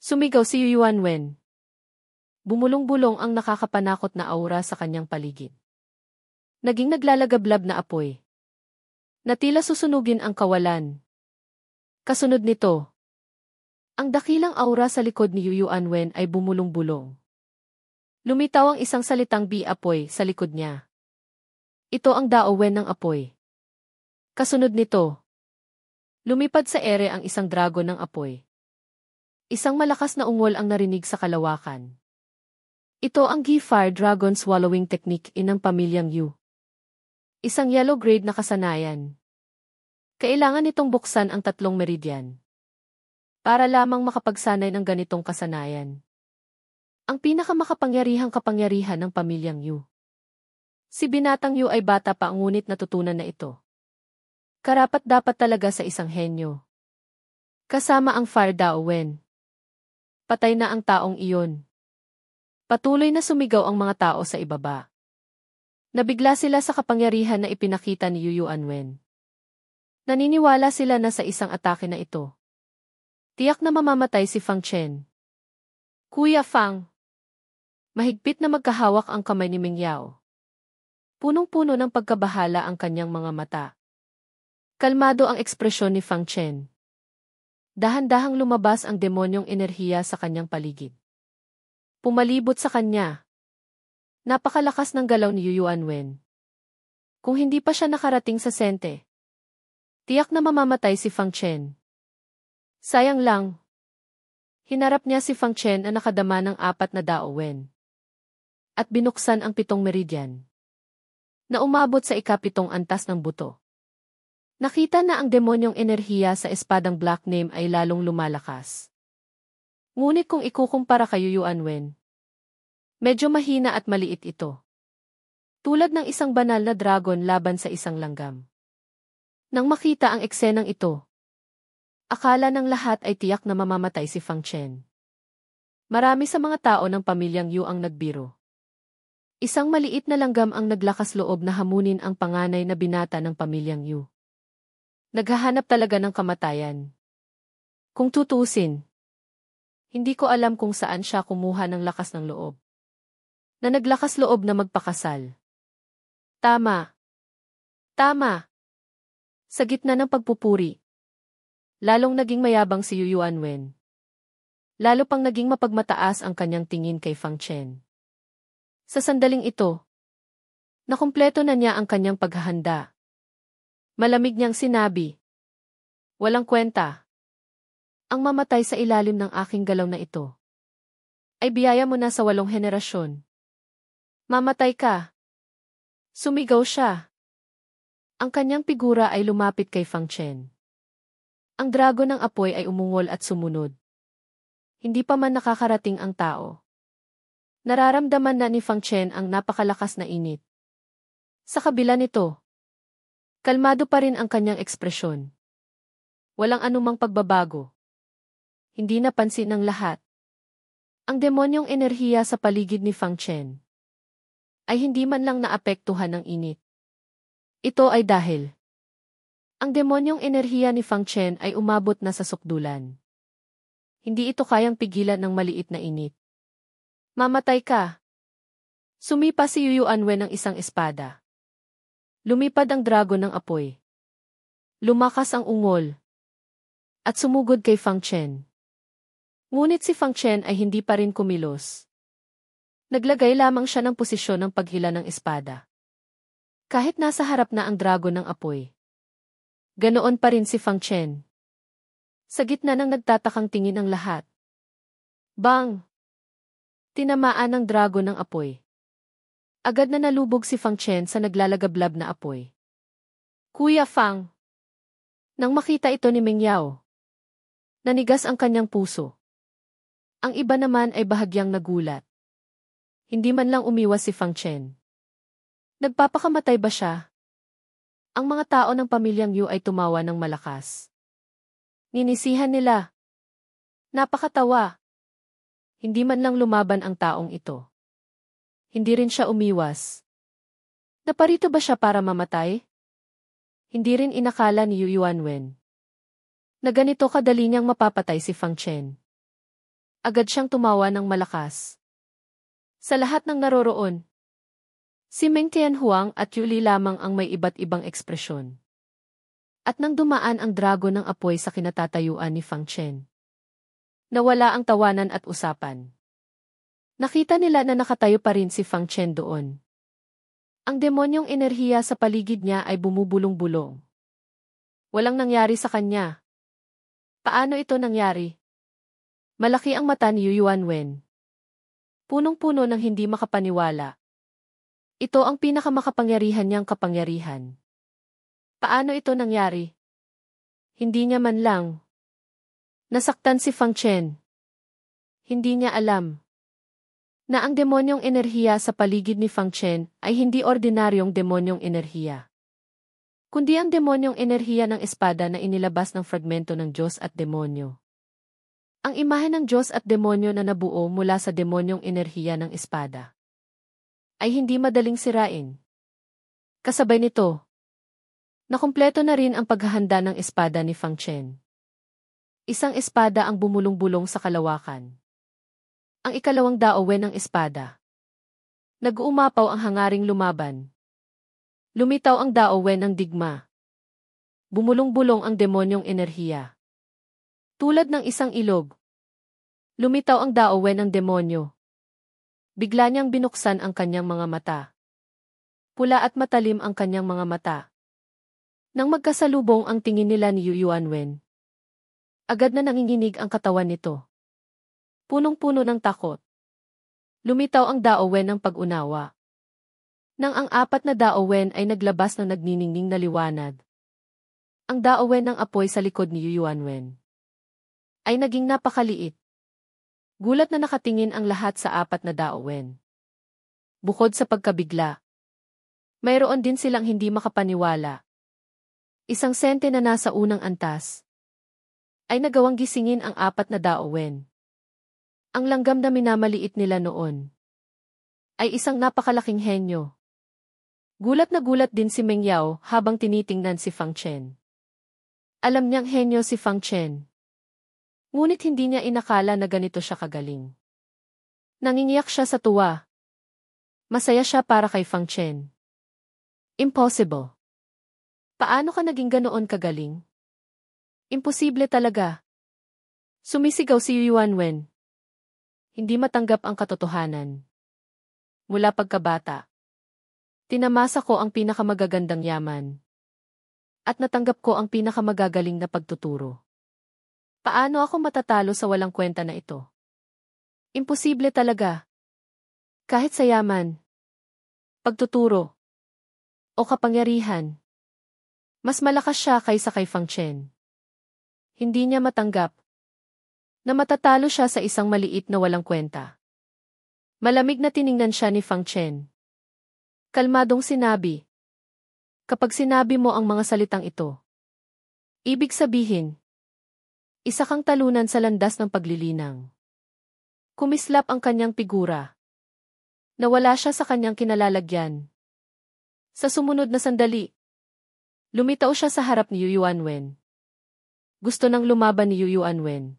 Sumigaw si Yu Yuanwen. Bumulong-bulong ang nakakapanakot na aura sa kanyang paligid. Naging naglalagablab na apoy. Na tila susunugin ang kawalan. Kasunod nito, ang dakilang aura sa likod ni Yu Yuanwen ay bumulong-bulong. Lumitaw ang isang salitang bi-apoy sa likod niya. Ito ang daowen ng apoy. Kasunod nito, lumipad sa ere ang isang dragon ng apoy. Isang malakas na ungol ang narinig sa kalawakan. Ito ang Gi-Fire Dragon Swallowing Technique ng pamilyang Yu. Isang yellow grade na kasanayan. Kailangan nitong buksan ang 3 meridian. Para lamang makapagsanay ng ganitong kasanayan. Ang pinakamakapangyarihang kapangyarihan ng pamilyang Yu. Si binatang Yu ay bata pa ngunit natutunan na ito. Karapat-dapat talaga sa isang henyo. Kasama ang Fire Dao Wen. Patay na ang taong iyon. Patuloy na sumigaw ang mga tao sa ibaba. Nabigla sila sa kapangyarihan na ipinakita ni Yu Yuanwen. Naniniwala sila na sa isang atake na ito, tiyak na mamamatay si Fang Chen. Kuya Fang. Mahigpit na magkahawak ang kamay ni Meng Yao. Punong-puno ng pagkabahala ang kanyang mga mata. Kalmado ang ekspresyon ni Fang Chen. Dahan-dahang lumabas ang demonyong enerhiya sa kanyang paligid. Pumalibot sa kanya. Napakalakas ng galaw ni Yu Yuanwen. Kung hindi pa siya nakarating sa sente, tiyak na mamamatay si Fang Chen. Sayang lang. Hinarap niya si Fang Chen na nakadama ng 4 na daowen. at binuksan ang 7 meridian na umabot sa ika-7 antas ng buto. Nakita na ang demonyong enerhiya sa espadang Black Name ay lalong lumalakas. Ngunit kung ikukumpara kay Yuanwen, medyo mahina at maliit ito. Tulad ng isang banal na dragon laban sa isang langgam. Nang makita ang eksenang ito, akala ng lahat ay tiyak na mamamatay si Fang Chen. Marami sa mga tao ng pamilyang Yu ang nagbiro. Isang maliit na langgam ang naglakas loob na hamunin ang panganay na binata ng pamilyang Yu. Naghahanap talaga ng kamatayan. Kung tutusin, hindi ko alam kung saan siya kumuha ng lakas ng loob. Na naglakas loob na magpakasal. Tama. Tama. Sa gitna ng pagpupuri, lalong naging mayabang si Yuanwen. Lalo pang naging mapagmataas ang kanyang tingin kay Fang Chen. Sa sandaling ito, nakumpleto na niya ang kanyang paghahanda. Malamig niyang sinabi, "Walang kwenta. Ang mamatay sa ilalim ng aking galaw na ito ay biyaya mo na sa 8 henerasyon. Mamatay ka." Sumigaw siya. Ang kanyang figura ay lumapit kay Fang Chen. Ang dragon ng apoy ay umungol at sumunod. Hindi pa man nakakarating ang tao. Nararamdaman na ni Fang Chen ang napakalakas na init. Sa kabila nito, kalmado pa rin ang kanyang ekspresyon. Walang anumang pagbabago. Hindi napansin ng lahat. Ang demonyong enerhiya sa paligid ni Fang Chen ay hindi man lang naapektuhan ng init. Ito ay dahil ang demonyong enerhiya ni Fang Chen ay umabot na sa sukdulan. Hindi ito kayang pigilan ng maliit na init. Mamatay ka. Sumipa si Yuanwen ng isang espada. Lumipad ang dragon ng apoy. Lumakas ang ungol. At sumugod kay Fang Chen. Ngunit si Fang Chen ay hindi pa rin kumilos. Naglagay lamang siya ng posisyon ng paghila ng espada. Kahit nasa harap na ang dragon ng apoy. Ganoon pa rin si Fang Chen. Sa gitna ng nagtatakang tingin ng lahat. Bang! Tinamaan ng dragon ng apoy. Agad na nalubog si Fang Chen sa naglalagablab na apoy. Kuya Fang! Nang makita ito ni Meng Yao, nanigas ang kanyang puso. Ang iba naman ay bahagyang nagulat. Hindi man lang umiwas si Fang Chen. Nagpapakamatay ba siya? Ang mga tao ng pamilyang Yu ay tumawa ng malakas. Ninisihan nila. Napakatawa. Hindi man lang lumaban ang taong ito. Hindi rin siya umiwas. Naparito ba siya para mamatay? Hindi rin inakala ni Yuanwen na ganito kadali niyang mapapatay si Fang Chen. Agad siyang tumawa ng malakas. Sa lahat ng naroroon, si Meng Tianhuang at Yuli lamang ang may iba't ibang ekspresyon. At nang dumaan ang dragon ng apoy sa kinatatayuan ni Fang Chen, nawala ang tawanan at usapan. Nakita nila na nakatayo pa rin si Fang Chen doon. Ang demonyong enerhiya sa paligid niya ay bumubulong-bulong. Walang nangyari sa kanya. Paano ito nangyari? Malaki ang mata ni Yuanwen. Punong-puno ng hindi makapaniwala. Ito ang pinakamakapangyarihan niyang kapangyarihan. Paano ito nangyari? Hindi niya man lang. Nasaktan si Fang Chen. Hindi niya alam na ang demonyong enerhiya sa paligid ni Fang Chen ay hindi ordinaryong demonyong enerhiya, kundi ang demonyong enerhiya ng espada na inilabas ng fragmento ng Diyos at demonyo. Ang imahe ng Diyos at demonyo na nabuo mula sa demonyong enerhiya ng espada ay hindi madaling sirain. Kasabay nito, nakumpleto na rin ang paghahanda ng espada ni Fang Chen. Isang espada ang bumulong-bulong sa kalawakan. Ang ikalawang daowen ng espada. Nag-uumapaw ang hangaring lumaban. Lumitaw ang daowen ng digma. Bumulong-bulong ang demonyong enerhiya. Tulad ng isang ilog. Lumitaw ang daowen ng demonyo. Bigla niyang binuksan ang kanyang mga mata. Pula at matalim ang kanyang mga mata. Nang magkasalubong ang tingin nila ni Yuanwen, agad na nanginginig ang katawan nito. Punong-puno ng takot. Lumitaw ang Daowen ng pag-unawa. Nang ang apat na Daowen ay naglabas ng nagniningning na liwanag. Ang Daowen ng apoy sa likod ni Yuanwen ay naging napakaliit. Gulat na nakatingin ang lahat sa apat na Daowen. Bukod sa pagkabigla, mayroon din silang hindi makapaniwala. Isang sente na nasa unang antas ay nagawang gisingin ang apat na Daowen. Ang langgam na minamaliit nila noon ay isang napakalaking henyo. Gulat na gulat din si Meng Yao habang tinitingnan si Fang Chen. Alam niyang henyo si Fang Chen. Ngunit hindi niya inakala na ganito siya kagaling. Nangingiyak siya sa tuwa. Masaya siya para kay Fang Chen. Impossible. Paano ka naging ganoon kagaling? Imposible talaga. Sumisigaw si Yuanwen. Hindi matanggap ang katotohanan. Mula pagkabata, tinamasa ko ang pinakamagagandang yaman. At natanggap ko ang pinakamagagaling na pagtuturo. Paano ako matatalo sa walang kwenta na ito? Imposible talaga. Kahit sa yaman, pagtuturo, o kapangyarihan, mas malakas siya kaysa kay Fang Chen. Hindi niya matanggap na matatalo siya sa isang maliit na walang kwenta. Malamig na tiningnan siya ni Fang Chen. Kalmadong sinabi, kapag sinabi mo ang mga salitang ito, ibig sabihin, isa kang talunan sa landas ng paglilinang. Kumislap ang kanyang figura. Nawala siya sa kanyang kinalalagyan. Sa sumunod na sandali, lumitaw siya sa harap ni Yuanwen. Gusto nang lumaban ni Yuanwen.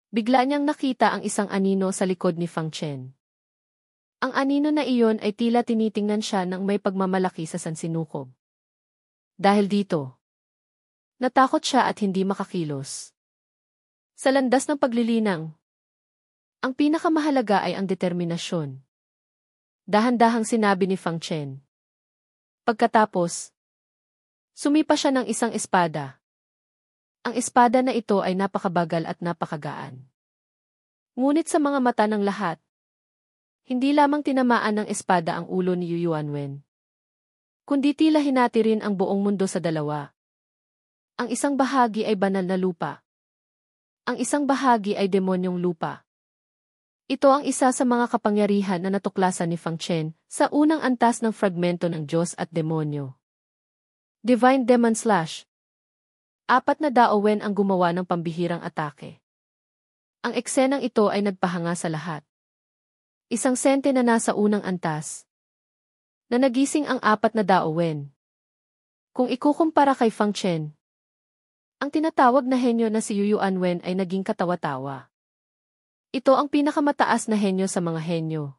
Bigla niyang nakita ang isang anino sa likod ni Fang Chen. Ang anino na iyon ay tila tinitingnan siya ng may pagmamalaki sa sansinukob. Dahil dito, natakot siya at hindi makakilos. Sa landas ng paglilinang, ang pinakamahalaga ay ang determinasyon. Dahan-dahang sinabi ni Fang Chen. Pagkatapos, sumipa siya ng isang espada. Ang espada na ito ay napakabagal at napakagaan. Ngunit sa mga mata ng lahat, hindi lamang tinamaan ng espada ang ulo ni Yuanwen, kundi tila hinati rin ang buong mundo sa dalawa. Ang isang bahagi ay banal na lupa. Ang isang bahagi ay demonyong lupa. Ito ang isa sa mga kapangyarihan na natuklasan ni Fang Chen sa unang antas ng fragmento ng Diyos at Demonyo. Divine Demon Slash. Apat na Daowen ang gumawa ng pambihirang atake. Ang eksenang ito ay nagpahanga sa lahat. Isang sente na nasa unang antas, na nagising ang apat na Daowen. Kung ikukumpara kay Fang Chen, ang tinatawag na henyo na si Yuanwen ay naging katawa-tawa. Ito ang pinakamataas na henyo sa mga henyo.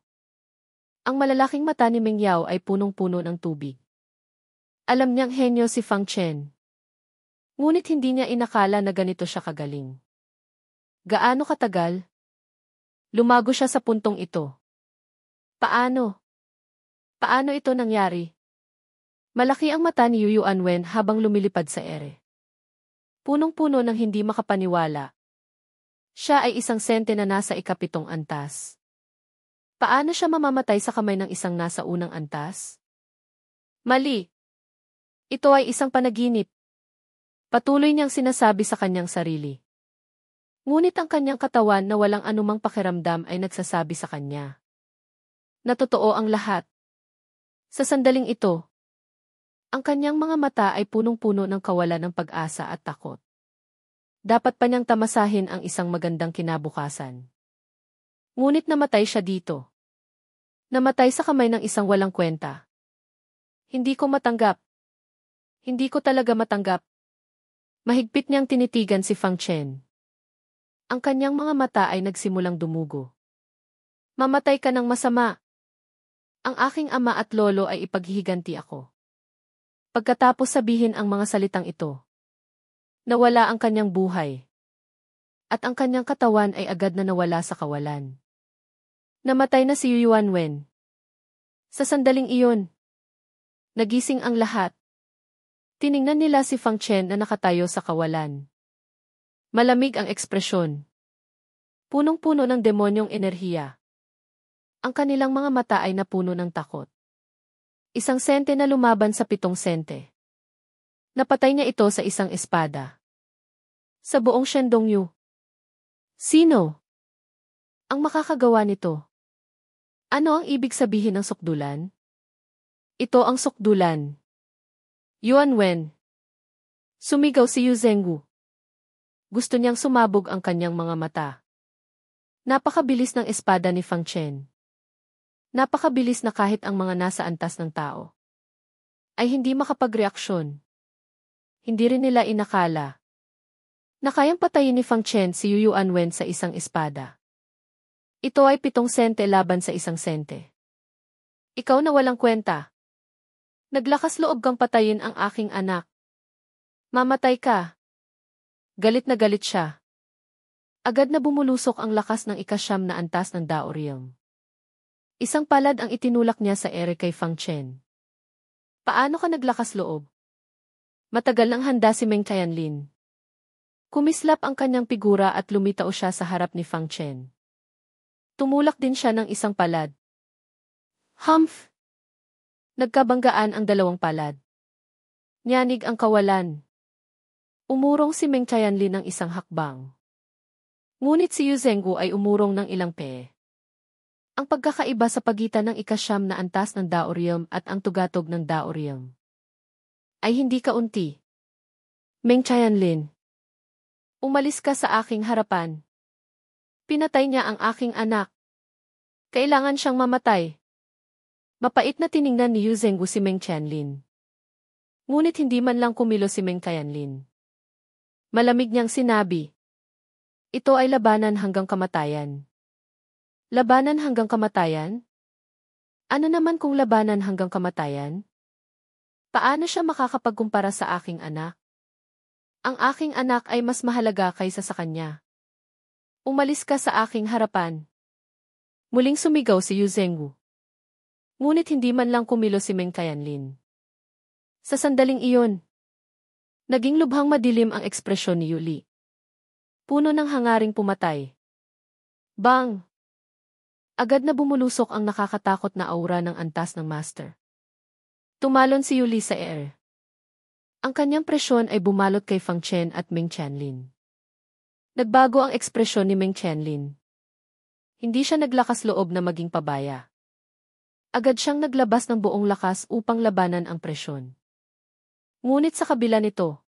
Ang malalaking mata ni Meng Yao ay punong-puno ng tubig. Alam niyang henyo si Fang Chen. Ngunit hindi niya inakala na ganito siya kagaling. Gaano katagal? Lumago siya sa puntong ito. Paano? Paano ito nangyari? Malaki ang mata ni Yuanwen habang lumilipad sa ere. Punong-puno ng hindi makapaniwala. Siya ay isang sente na nasa ikapitong antas. Paano siya mamamatay sa kamay ng isang nasa unang antas? Mali. Ito ay isang panaginip. Patuloy niyang sinasabi sa kanyang sarili. Ngunit ang kanyang katawan na walang anumang pakiramdam ay nagsasabi sa kanya na totoo ang lahat. Sa sandaling ito, ang kanyang mga mata ay punong-puno ng kawalan ng pag-asa at takot. Dapat pa niyang tamasahin ang isang magandang kinabukasan. Ngunit namatay siya dito. Namatay sa kamay ng isang walang kwenta. Hindi ko matanggap. Hindi ko talaga matanggap. Mahigpit niyang tinitigan si Fang Chen. Ang kanyang mga mata ay nagsimulang dumugo. Mamatay ka ng masama. Ang aking ama at lolo ay ipaghihiganti ako. Pagkatapos sabihin ang mga salitang ito, nawala ang kanyang buhay. At ang kanyang katawan ay agad na nawala sa kawalan. Namatay na si Yuanwen. Sa sandaling iyon, nagising ang lahat. Tiningnan nila si Fang Chen na nakatayo sa kawalan. Malamig ang ekspresyon. Punong-puno ng demonyong enerhiya. Ang kanilang mga mata ay napuno ng takot. Isang sente na lumaban sa 7 sente. Napatay niya ito sa isang espada. Sa buong Shandong Yu. Sino ang makakagawa nito? Ano ang ibig sabihin ng sukdulan? Ito ang sukdulan. Yuan Wen. Sumigaw si Yu Zhengwu. Gusto niyang sumabog ang kanyang mga mata. Napakabilis ng espada ni Fang Chen. Napakabilis na kahit ang mga nasa antas ng tao ay hindi makapagreaksyon. Hindi rin nila inakala na kayang patayin ni Fang Chen si Yu Yuanwen sa isang espada. Ito ay 7 sente laban sa 1 sente. Ikaw na walang kwenta. Naglakas loob kang patayin ang aking anak. Mamatay ka. Galit na galit siya. Agad na bumulusok ang lakas ng 9 na antas ng Dao Realm. Isang palad ang itinulak niya sa ere kay Fang Chen. Paano ka naglakas loob? Matagal nang handa si Meng Tianlin. Kumislap ang kanyang figura at lumitaw siya sa harap ni Fang Chen. Tumulak din siya ng isang palad. Humph! Nagkabanggaan ang 2 palad. Nyanig ang kawalan. Umurong si Meng Tianlin ng isang hakbang. Ngunit si Yu Zhengwu ay umurong ng ilang pee. Ang pagkakaiba sa pagitan ng 9 na antas ng Dao Realm at ang tugatog ng Dao Realm ay hindi kaunti. Meng Tianlin, umalis ka sa aking harapan. Pinatay niya ang aking anak. Kailangan siyang mamatay. Mapait na tiningnan ni Yu Zhengwu si Meng Tianlin. Ngunit hindi man lang kumilo si Meng Tianlin. Malamig niyang sinabi, ito ay labanan hanggang kamatayan. Labanan hanggang kamatayan? Ano naman kung labanan hanggang kamatayan? Paano siya makakapagkumpara sa aking anak? Ang aking anak ay mas mahalaga kaysa sa kanya. Umalis ka sa aking harapan. Muling sumigaw si Yu Zhengwu. Ngunit hindi man lang kumilo si Meng Tianlin. Sa sandaling iyon, naging lubhang madilim ang ekspresyon ni Yuli. Puno ng hangaring pumatay. Bang! Agad na bumulusok ang nakakatakot na aura ng antas ng master. Tumalon si Yuli sa air. Ang kanyang presyon ay bumalot kay Fang Chen at Meng Tianlin. Nagbago ang ekspresyon ni Meng Tianlin. Hindi siya naglakas loob na maging pabaya. Agad siyang naglabas ng buong lakas upang labanan ang presyon. Ngunit sa kabila nito,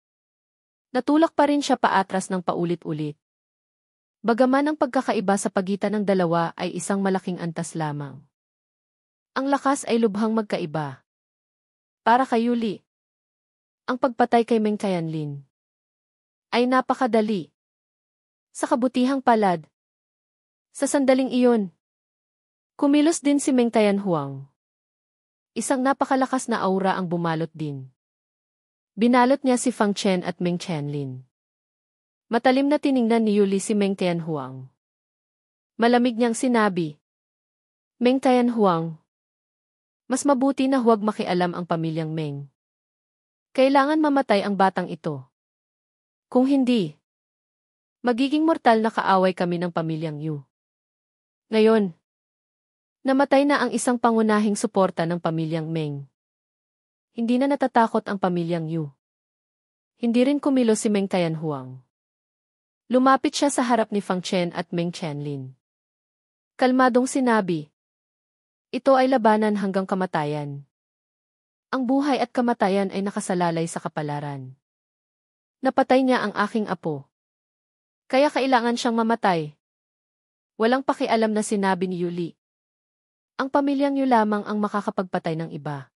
natulak pa rin siya paatras ng paulit-ulit. Bagaman ang pagkakaiba sa pagitan ng dalawa ay isang malaking antas lamang. Ang lakas ay lubhang magkaiba. Para kay Yuli, ang pagpatay kay Meng Tianlin ay napakadali. Sa kabutihang palad, sa sandaling iyon, kumilos din si Meng Tianhuang. Isang napakalakas na aura ang bumalot din. Binalot niya si Fang Chen at Meng Tianlin. Matalim na tiningnan ni Yuli si Meng Tianhuang. Malamig niyang sinabi, Meng Tianhuang, mas mabuti na huwag makialam ang pamilyang Meng. Kailangan mamatay ang batang ito. Kung hindi, magiging mortal na kaaway kami ng pamilyang Yu. Ngayon, namatay na ang isang pangunahing suporta ng pamilyang Meng. Hindi na natatakot ang pamilyang Yu. Hindi rin kumilo si Meng Tianhuang. Lumapit siya sa harap ni Fang Chen at Meng Tianlin. Kalmadong sinabi, ito ay labanan hanggang kamatayan. Ang buhay at kamatayan ay nakasalalay sa kapalaran. Napatay niya ang aking apo. Kaya kailangan siyang mamatay. Walang pakialam na sinabi ni Yuli. Ang pamilyang Yu lamang ang makakapagpatay ng iba.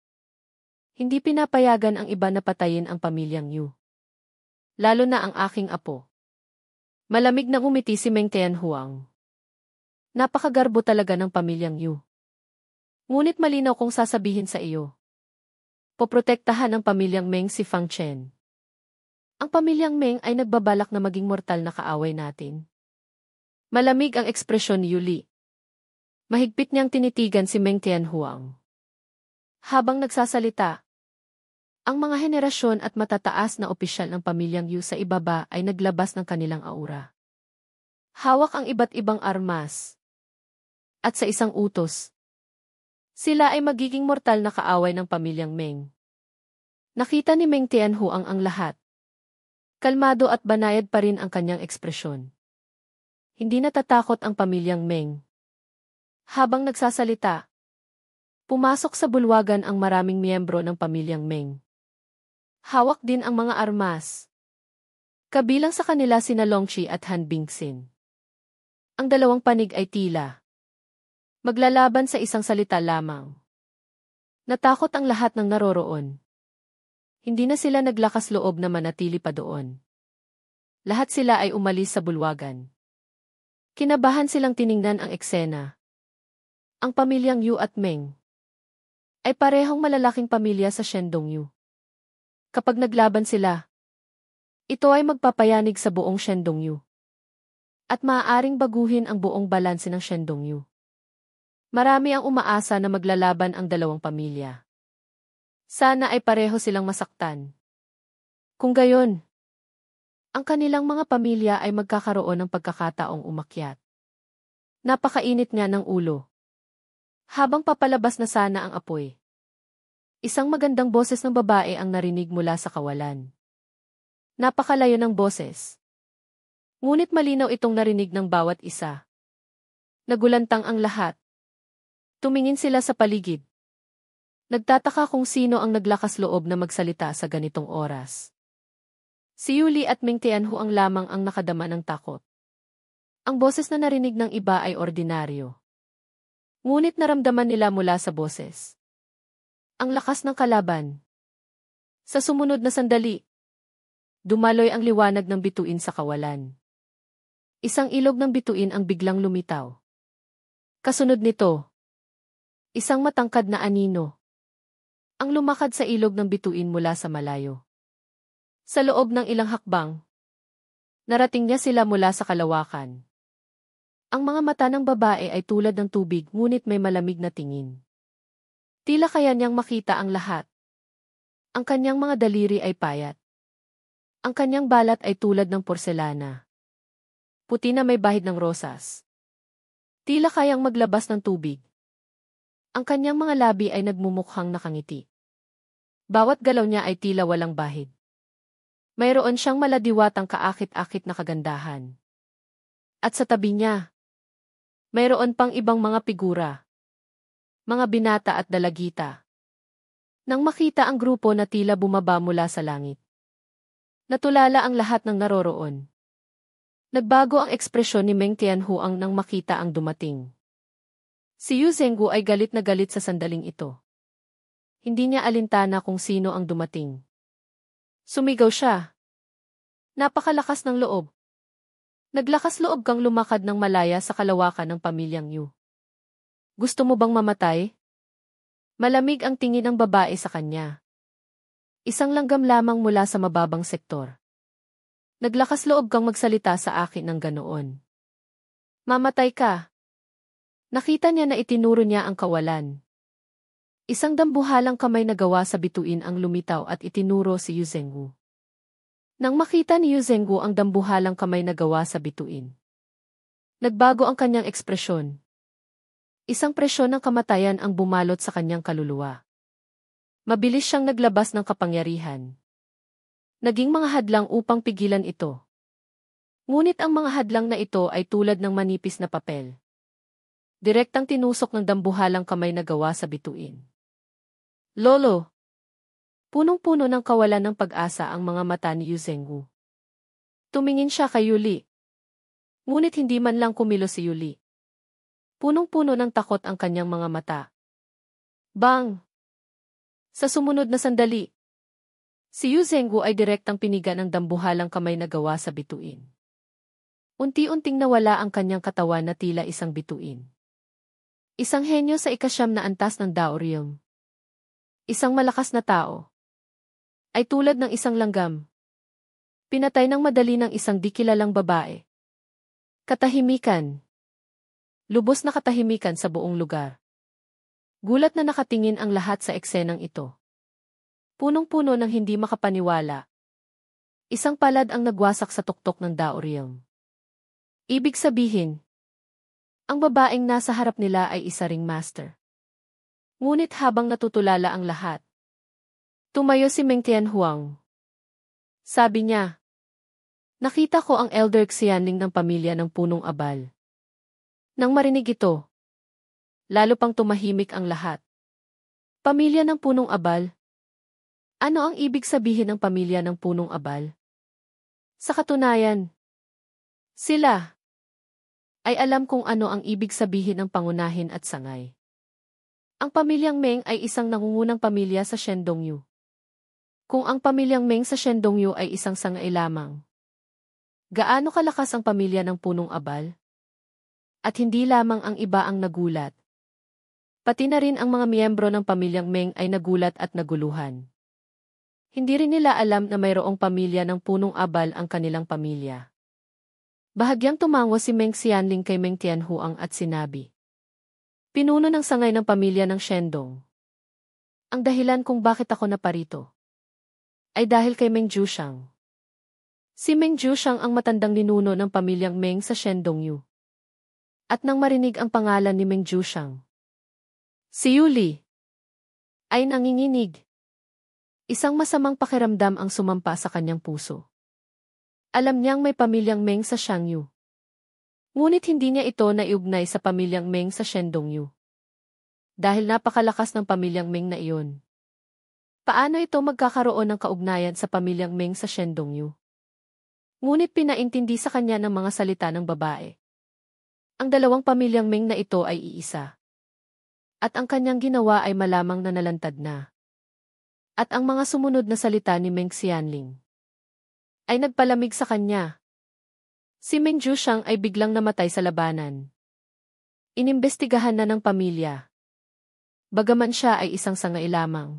Hindi pinapayagan ang iba na patayin ang pamilyang Yu. Lalo na ang aking apo. Malamig na umiti si Meng Tianhuang. Napakagarbo talaga ng pamilyang Yu. Ngunit malinaw kong sasabihin sa iyo. Poprotektahan ng pamilyang Meng si Fang Chen. Ang pamilyang Meng ay nagbabalak na maging mortal na kaaway natin. Malamig ang ekspresyon ni Yuli. Mahigpit niyang tinitigan si Meng Tianhuang. Habang nagsasalita, ang mga henerasyon at matataas na opisyal ng pamilyang Yu sa ibaba ay naglabas ng kanilang aura. Hawak ang iba't ibang armas. At sa isang utos, sila ay magiging mortal na kaaway ng pamilyang Meng. Nakita ni Meng Tianhuang ang lahat. Kalmado at banayad pa rin ang kanyang ekspresyon. Hindi natatakot ang pamilyang Meng. Habang nagsasalita, pumasok sa bulwagan ang maraming miyembro ng pamilyang Meng. Hawak din ang mga armas. Kabilang sa kanila sina Longqi at Han Bingxin. Ang dalawang panig ay tila maglalaban sa isang salita lamang. Natakot ang lahat ng naroroon. Hindi na sila naglakas loob na manatili pa doon. Lahat sila ay umalis sa bulwagan. Kinabahan silang tiningnan ang eksena. Ang pamilyang Yu at Meng ay parehong malalaking pamilya sa Shendongyu. Kapag naglaban sila, ito ay magpapayanig sa buong Shendongyu. At maaaring baguhin ang buong balanse ng Shendongyu. Marami ang umaasa na maglalaban ang dalawang pamilya. Sana ay pareho silang masaktan. Kung gayon, ang kanilang mga pamilya ay magkakaroon ng pagkakataong umakyat. Napakainit nga ng ulo. Habang papalabas na sana ang apoy, isang magandang boses ng babae ang narinig mula sa kawalan. Napakalayo ng boses. Ngunit malinaw itong narinig ng bawat isa. Nagulantang ang lahat. Tumingin sila sa paligid. Nagtataka kung sino ang naglakas loob na magsalita sa ganitong oras. Si Yuli at Meng Tianhuang lamang ang nakadama ng takot. Ang boses na narinig ng iba ay ordinaryo. Ngunit naramdaman nila mula sa boses ang lakas ng kalaban. Sa sumunod na sandali, dumaloy ang liwanag ng bituin sa kawalan. Isang ilog ng bituin ang biglang lumitaw. Kasunod nito, isang matangkad na anino ang lumakad sa ilog ng bituin mula sa malayo. Sa loob ng ilang hakbang, narating niya sila mula sa kalawakan. Ang mga mata ng babae ay tulad ng tubig ngunit may malamig na tingin. Tila kaya niyang makita ang lahat. Ang kanyang mga daliri ay payat. Ang kanyang balat ay tulad ng porselana. Puti na may bahid ng rosas. Tila kayang maglabas ng tubig. Ang kanyang mga labi ay nagmumukhang nakangiti. Bawat galaw niya ay tila walang bahid. Mayroon siyang maladiwatang kaakit-akit na kagandahan. At sa tabi niya, mayroon pang ibang mga figura. Mga binata at dalagita. Nang makita ang grupo na tila bumaba mula sa langit, natulala ang lahat ng naroroon. Nagbago ang ekspresyon ni Meng Tianhuang nang makita ang dumating. Si Yu Zhenggu ay galit na galit sa sandaling ito. Hindi niya alintana kung sino ang dumating. Sumigaw siya. Napakalakas ng loob. Naglakas loob kang lumakad ng malaya sa kalawakan ng pamilyang Yu. Gusto mo bang mamatay? Malamig ang tingin ng babae sa kanya. Isang langgam lamang mula sa mababang sektor. Naglakas loob kang magsalita sa akin ng ganoon. Mamatay ka. Nakita niya na itinuro niya ang kawalan. Isang dambuhalang kamay na gawa sa bituin ang lumitaw at itinuro si Yu Zhenggu. Nang makita ni Yu Zhenggu ang dambuhalang kamay na gawa sa bituin, nagbago ang kanyang ekspresyon. Isang presyon ng kamatayan ang bumalot sa kanyang kaluluwa. Mabilis siyang naglabas ng kapangyarihan. Naging mga hadlang upang pigilan ito. Ngunit ang mga hadlang na ito ay tulad ng manipis na papel. Direktang tinusok ng dambuhalang kamay na gawa sa bituin. Lolo! Punong-puno ng kawalan ng pag-asa ang mga mata ni Yu Zhenggu. Tumingin siya kay Yuli. Ngunit hindi man lang kumilos si Yuli. Punong-puno ng takot ang kanyang mga mata. Bang! Sa sumunod na sandali, si Yu Zhenggu ay direktang piniga ng dambuhalang kamay na gawa sa bituin. Unti-unting nawala ang kanyang katawan na tila isang bituin. Isang henyo sa ikasyam na antas ng Dao Realm. Isang malakas na tao. Ay tulad ng isang langgam. Pinatay ng madali ng isang di kilalang babae. Katahimikan. Lubos na katahimikan sa buong lugar. Gulat na nakatingin ang lahat sa eksenang ito. Punong-puno ng hindi makapaniwala. Isang palad ang nagwasak sa tuktok ng Dao Realm. Ibig sabihin, Ang babaeng nasa harap nila ay isa ring master. Ngunit habang natutulala ang lahat, tumayo si Meng Tianhuang. Sabi niya, nakita ko ang elder Xianling ng pamilya ng punong abal. Nang marinig ito, lalo pang tumahimik ang lahat. Pamilya ng punong abal? Ano ang ibig sabihin ng pamilya ng punong abal? Sa katunayan, sila ay alam kung ano ang ibig sabihin ng pangunahin at sangay. Ang pamilyang Meng ay isang nangungunang pamilya sa Shendongyu. Kung ang pamilyang Meng sa Shendongyu ay isang sangay lamang, gaano kalakas ang pamilya ng punong abal? At hindi lamang ang iba ang nagulat. Pati na rin ang mga miyembro ng pamilyang Meng ay nagulat at naguluhan. Hindi rin nila alam na mayroong pamilya ng punong abal ang kanilang pamilya. Bahagyang tumango si Meng Xianling kay Meng Tianhuang at sinabi, pinuno ng sangay ng pamilya ng Shendong. Ang dahilan kung bakit ako naparito ay dahil kay Meng Jushang. Si Meng Jushang ang matandang ninuno ng pamilyang Meng sa Shendongyu. At nang marinig ang pangalan ni Meng Jushang, si Yuli ay nanginginig. Isang masamang pakiramdam ang sumampa sa kanyang puso. Alam niyang may pamilyang Meng sa Shangyu. Ngunit hindi niya ito naiugnay sa pamilyang Meng sa Shendongyu. Dahil napakalakas ng pamilyang Meng na iyon. Paano ito magkakaroon ng kaugnayan sa pamilyang Meng sa Shendongyu? Ngunit pinaintindi sa kanya ng mga salita ng babae. Ang dalawang pamilyang Meng na ito ay iisa. At ang kanyang ginawa ay malamang na nalantad na. At ang mga sumunod na salita ni Meng Xianling ay nagpalamig sa kanya. Si Meng Jushang ay biglang namatay sa labanan. Inimbestigahan na ng pamilya. Bagaman siya ay isang sangay lamang.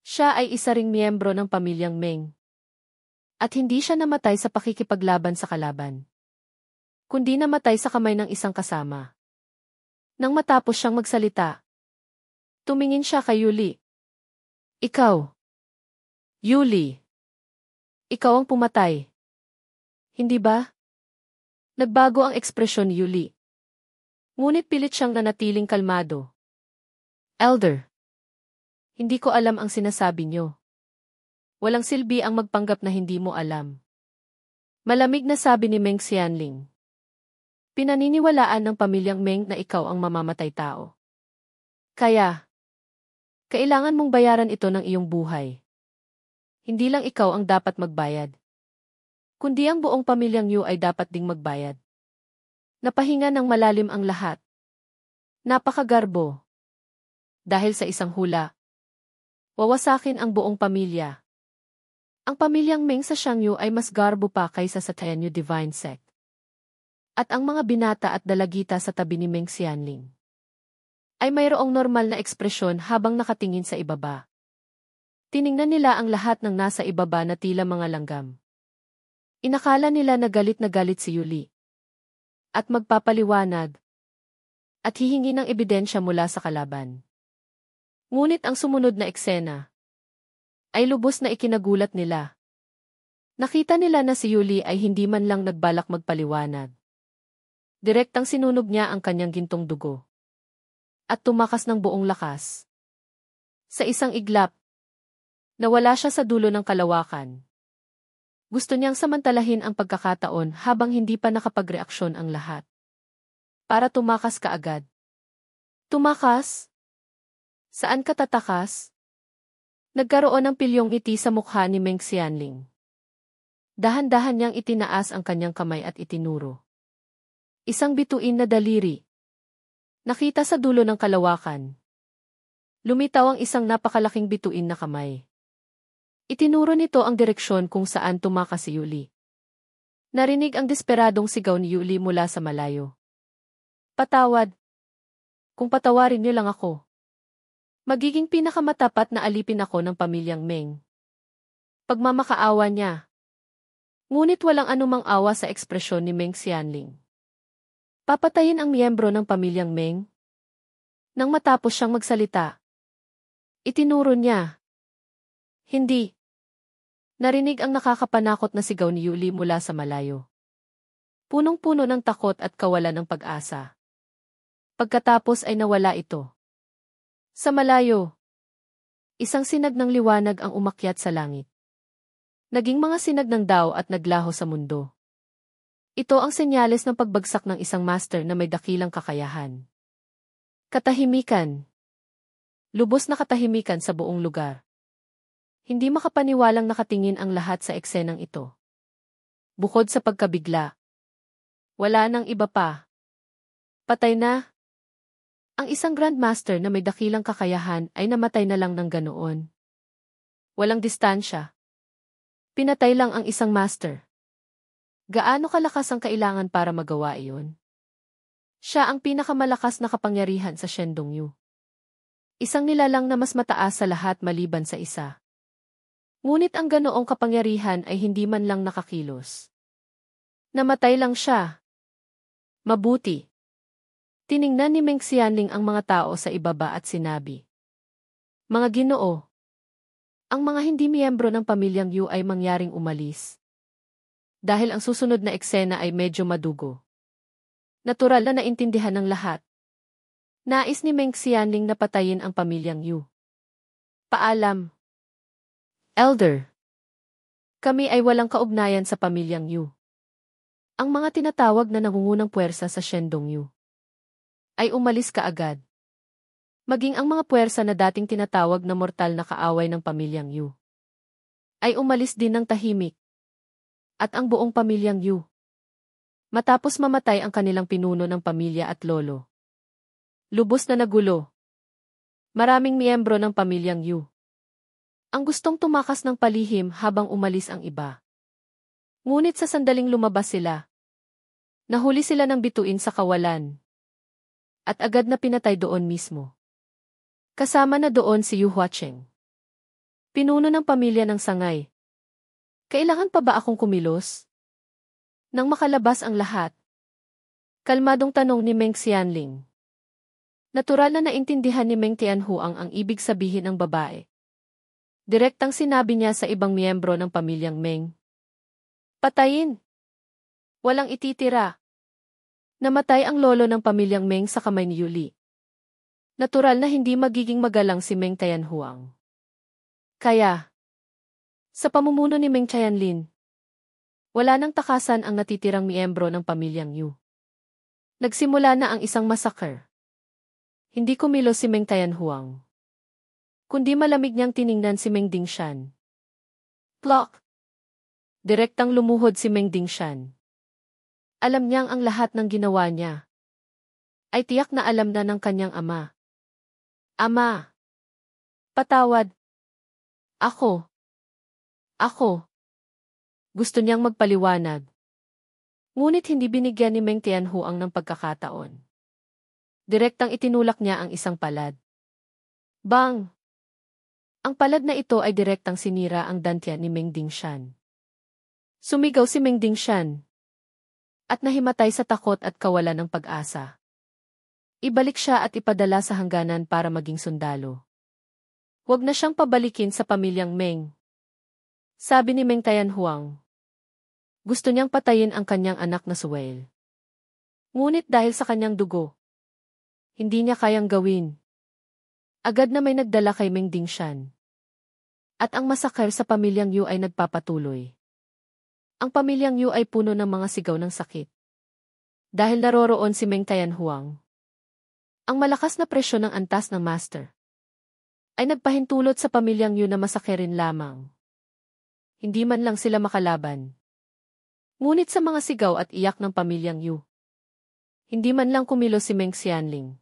Siya ay isa ring miyembro ng pamilyang Meng. At hindi siya namatay sa pakikipaglaban sa kalaban, kundi namatay sa kamay ng isang kasama. Nang matapos siyang magsalita, tumingin siya kay Yuli. Ikaw, Yuli, ikaw ang pumatay. Hindi ba? Nagbago ang ekspresyon ni Yuli. Ngunit pilit siyang nanatiling kalmado. Elder, hindi ko alam ang sinasabi niyo. Walang silbi ang magpanggap na hindi mo alam. Malamig na sabi ni Meng Xianling. Pinaniniwalaan ng pamilyang Meng na ikaw ang mamamatay tao. Kaya, kailangan mong bayaran ito ng iyong buhay. Hindi lang ikaw ang dapat magbayad, kundi ang buong pamilyang Yu ay dapat ding magbayad. Napahinga ng malalim ang lahat. Napakagarbo. Dahil sa isang hula, wawasakin ang buong pamilya. Ang pamilyang Meng sa Shangyu ay mas garbo pa kaysa sa Tianyu Divine Sect. At ang mga binata at dalagita sa tabi ni Meng Xianling ay mayroong normal na ekspresyon habang nakatingin sa ibaba. Tiningnan nila ang lahat ng nasa ibaba na tila mga langgam. Inakala nila na galit si Yuli. At magpapaliwanag. At hihingi ng ebidensya mula sa kalaban. Ngunit ang sumunod na eksena ay lubos na ikinagulat nila. Nakita nila na si Yuli ay hindi man lang nagbalak magpaliwanag. Direktang sinunog niya ang kanyang gintong dugo. At tumakas ng buong lakas. Sa isang iglap, nawala siya sa dulo ng kalawakan. Gusto niyang samantalahin ang pagkakataon habang hindi pa nakapagreaksyon ang lahat. Para tumakas kaagad. Tumakas? Saan ka tatakas? Nagkaroon ng pilyong ngiti sa mukha ni Meng Xianling. Dahan-dahan niyang itinaas ang kanyang kamay at itinuro. Isang bituin na daliri. Nakita sa dulo ng kalawakan. Lumitaw ang isang napakalaking bituin na kamay. Itinuro nito ang direksyon kung saan tumakas si Yuli. Narinig ang desperadong sigaw ni Yuli mula sa malayo. Patawad. Kung patawarin niyo lang ako, magiging pinakamatapat na alipin ako ng pamilyang Meng. Pagmamakaawa niya. Ngunit walang anumang awa sa ekspresyon ni Meng Xianling. Papatayin ang miyembro ng pamilyang Meng? Nang matapos siyang magsalita, itinuro niya. Hindi. Narinig ang nakakapanakot na sigaw ni Yuli mula sa malayo. Punong-puno ng takot at kawalan ng pag-asa. Pagkatapos ay nawala ito. Sa malayo, isang sinag ng liwanag ang umakyat sa langit. Naging mga sinag ng daw at naglaho sa mundo. Ito ang senyales ng pagbagsak ng isang master na may dakilang kakayahan. Katahimikan. Lubos na katahimikan sa buong lugar. Hindi makapaniwalang nakatingin ang lahat sa eksenang ito. Bukod sa pagkabigla, wala nang iba pa. Patay na. Ang isang grandmaster na may dakilang kakayahan ay namatay na lang ng ganoon. Walang distansya. Pinatay lang ang isang master. Gaano kalakas ang kailangan para magawa iyon? Siya ang pinakamalakas na kapangyarihan sa Shendongyu. Isang nilalang na mas mataas sa lahat maliban sa isa. Ngunit ang ganoong kapangyarihan ay hindi man lang nakakilos. Namatay lang siya. Mabuti. Tiningnan ni Meng Xianling ang mga tao sa ibaba at sinabi, "Mga Ginoo, ang mga hindi miyembro ng pamilyang Yu ay mangyaring umalis. Dahil ang susunod na eksena ay medyo madugo." Natural na naintindihan ng lahat. Nais ni Meng Xianling na patayin ang pamilyang Yu. Paalam. Elder. Kami ay walang kaugnayan sa pamilyang Yu. Ang mga tinatawag na nangungunang puwersa sa Shendongyu ay umalis kaagad. Maging ang mga puwersa na dating tinatawag na mortal na kaaway ng pamilyang Yu ay umalis din ng tahimik. At ang buong pamilyang Yu, matapos mamatay ang kanilang pinuno ng pamilya at lolo, lubos na nagulo. Maraming miyembro ng pamilyang Yu ang gustong tumakas ng palihim habang umalis ang iba. Ngunit sa sandaling lumabas sila, nahuli sila ng bituin sa kawalan. At agad na pinatay doon mismo. Kasama na doon si Yu Huacheng, pinuno ng pamilya ng Sangay. Kailangan pa ba akong kumilos? Nang makalabas ang lahat, kalmadong tanong ni Meng Xianling. Natural na naintindihan ni Meng Tianhuang ang ibig sabihin ng babae. Direktang sinabi niya sa ibang miyembro ng pamilyang Meng, "Patayin! Walang ititira." Namatay ang lolo ng pamilyang Meng sa kamay ni Yuli. Natural na hindi magiging magalang si Meng Tianhuang. Kaya, sa pamumuno ni Meng Qianlin, wala nang takasan ang natitirang miyembro ng pamilyang Yu. Nagsimula na ang isang massacre. Hindi kumilos si Meng Tianhuang, kundi malamig niyang tiningnan si Meng Dingshan. Plok! Direktang lumuhod si Meng Dingshan. Alam niyang ang lahat ng ginawa niya ay tiyak na alam na ng kanyang ama. "Ama! Patawad! Ako! Ako!" Gusto niyang magpaliwanag. Ngunit hindi binigyan ni Meng Tianhuang ng pagkakataon. Direktang itinulak niya ang isang palad. Bang! Ang palad na ito ay direktang sinira ang dantian ni Meng Dingshan. Sumigaw si Meng Dingshan at nahimatay sa takot at kawalan ng pag-asa. Ibalik siya at ipadala sa hangganan para maging sundalo. Huwag na siyang pabalikin sa pamilyang Meng, sabi ni Meng Tianhuang. Gusto niyang patayin ang kanyang anak na Suwail. Ngunit dahil sa kanyang dugo, hindi niya kayang gawin. Agad na may nagdala kay Meng Dingshan. At ang masakar sa pamilyang Yu ay nagpapatuloy. Ang pamilyang Yu ay puno ng mga sigaw ng sakit. Dahil naroroon si Meng Tianhuang. Ang malakas na presyon ng antas ng master ay nagpahintulot sa pamilyang Yu na masakirin lamang. Hindi man lang sila makalaban. Ngunit sa mga sigaw at iyak ng pamilyang Yu, hindi man lang kumilos si Meng Xianling.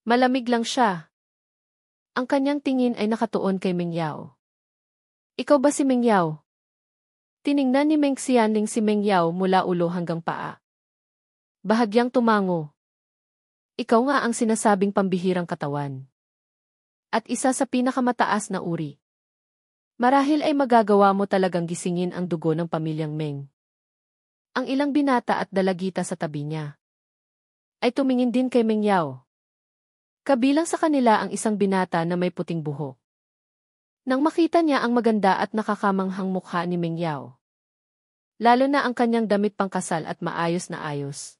Malamig lang siya. Ang kanyang tingin ay nakatuon kay Meng Yao. "Ikaw ba si Meng Yao?" Tiningnan ni Meng Xianling si Meng Yao mula ulo hanggang paa. Bahagyang tumango. "Ikaw nga ang sinasabing pambihirang katawan. At isa sa pinakamataas na uri. Marahil ay magagawa mo talagang gisingin ang dugo ng pamilyang Meng." Ang ilang binata at dalagita sa tabi niya ay tumingin din kay Meng Yao. Kabilang sa kanila ang isang binata na may puting buhok. Nang makita niya ang maganda at nakakamanghang mukha ni Meng Yao, lalo na ang kanyang damit pangkasal at maayos na ayos,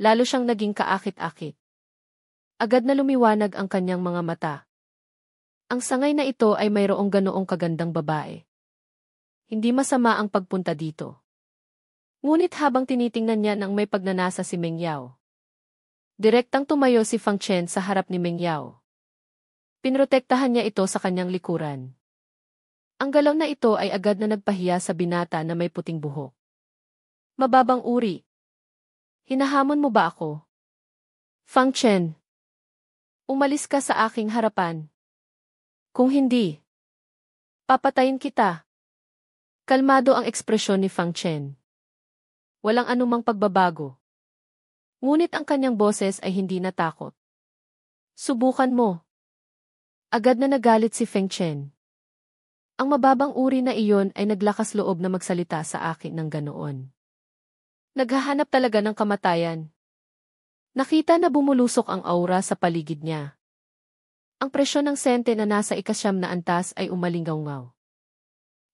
Lalo siyang naging kaakit-akit. Agad na lumiwanag ang kanyang mga mata. Ang sangay na ito ay mayroong ganoong kagandang babae. Hindi masama ang pagpunta dito. Ngunit habang tinitingnan niya nang may pagnanasa si Meng Yao, direktang tumayo si Fang Chen sa harap ni Meng Yao. Pinrotektahan niya ito sa kanyang likuran. Ang galaw na ito ay agad na nagpahiya sa binata na may puting buhok. Mababang uri. Hinahamon mo ba ako? Fang Chen. Umalis ka sa aking harapan. Kung hindi, papatayin kita. Kalmado ang ekspresyon ni Fang Chen. Walang anumang pagbabago. Ngunit ang kanyang boses ay hindi natakot. Subukan mo. Agad na nagalit si Feng Chen. Ang mababang uri na iyon ay naglakas loob na magsalita sa akin ng ganoon. Naghahanap talaga ng kamatayan. Nakita na bumulusok ang aura sa paligid niya. Ang presyon ng sente na nasa ikasyam na antas ay umalingaw-ngaw.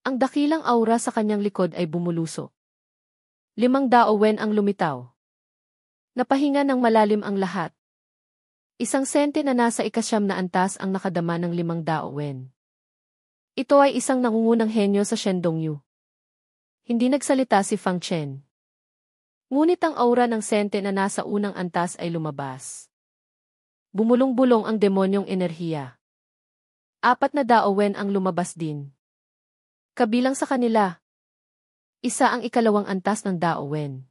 Ang dakilang aura sa kanyang likod ay bumulusok. 5 daowen ang lumitaw. Napahinga ng malalim ang lahat. Isang sente na nasa ikasyam na antas ang nakadama ng 5 daowen. Ito ay isang nangungunang henyo sa Shendongyu. Hindi nagsalita si Fang Chen. Ngunit ang aura ng sente na nasa unang antas ay lumabas. Bumulong-bulong ang demonyong enerhiya. 4 na daowen ang lumabas din. Kabilang sa kanila, isa ang ikalawang antas ng daowen.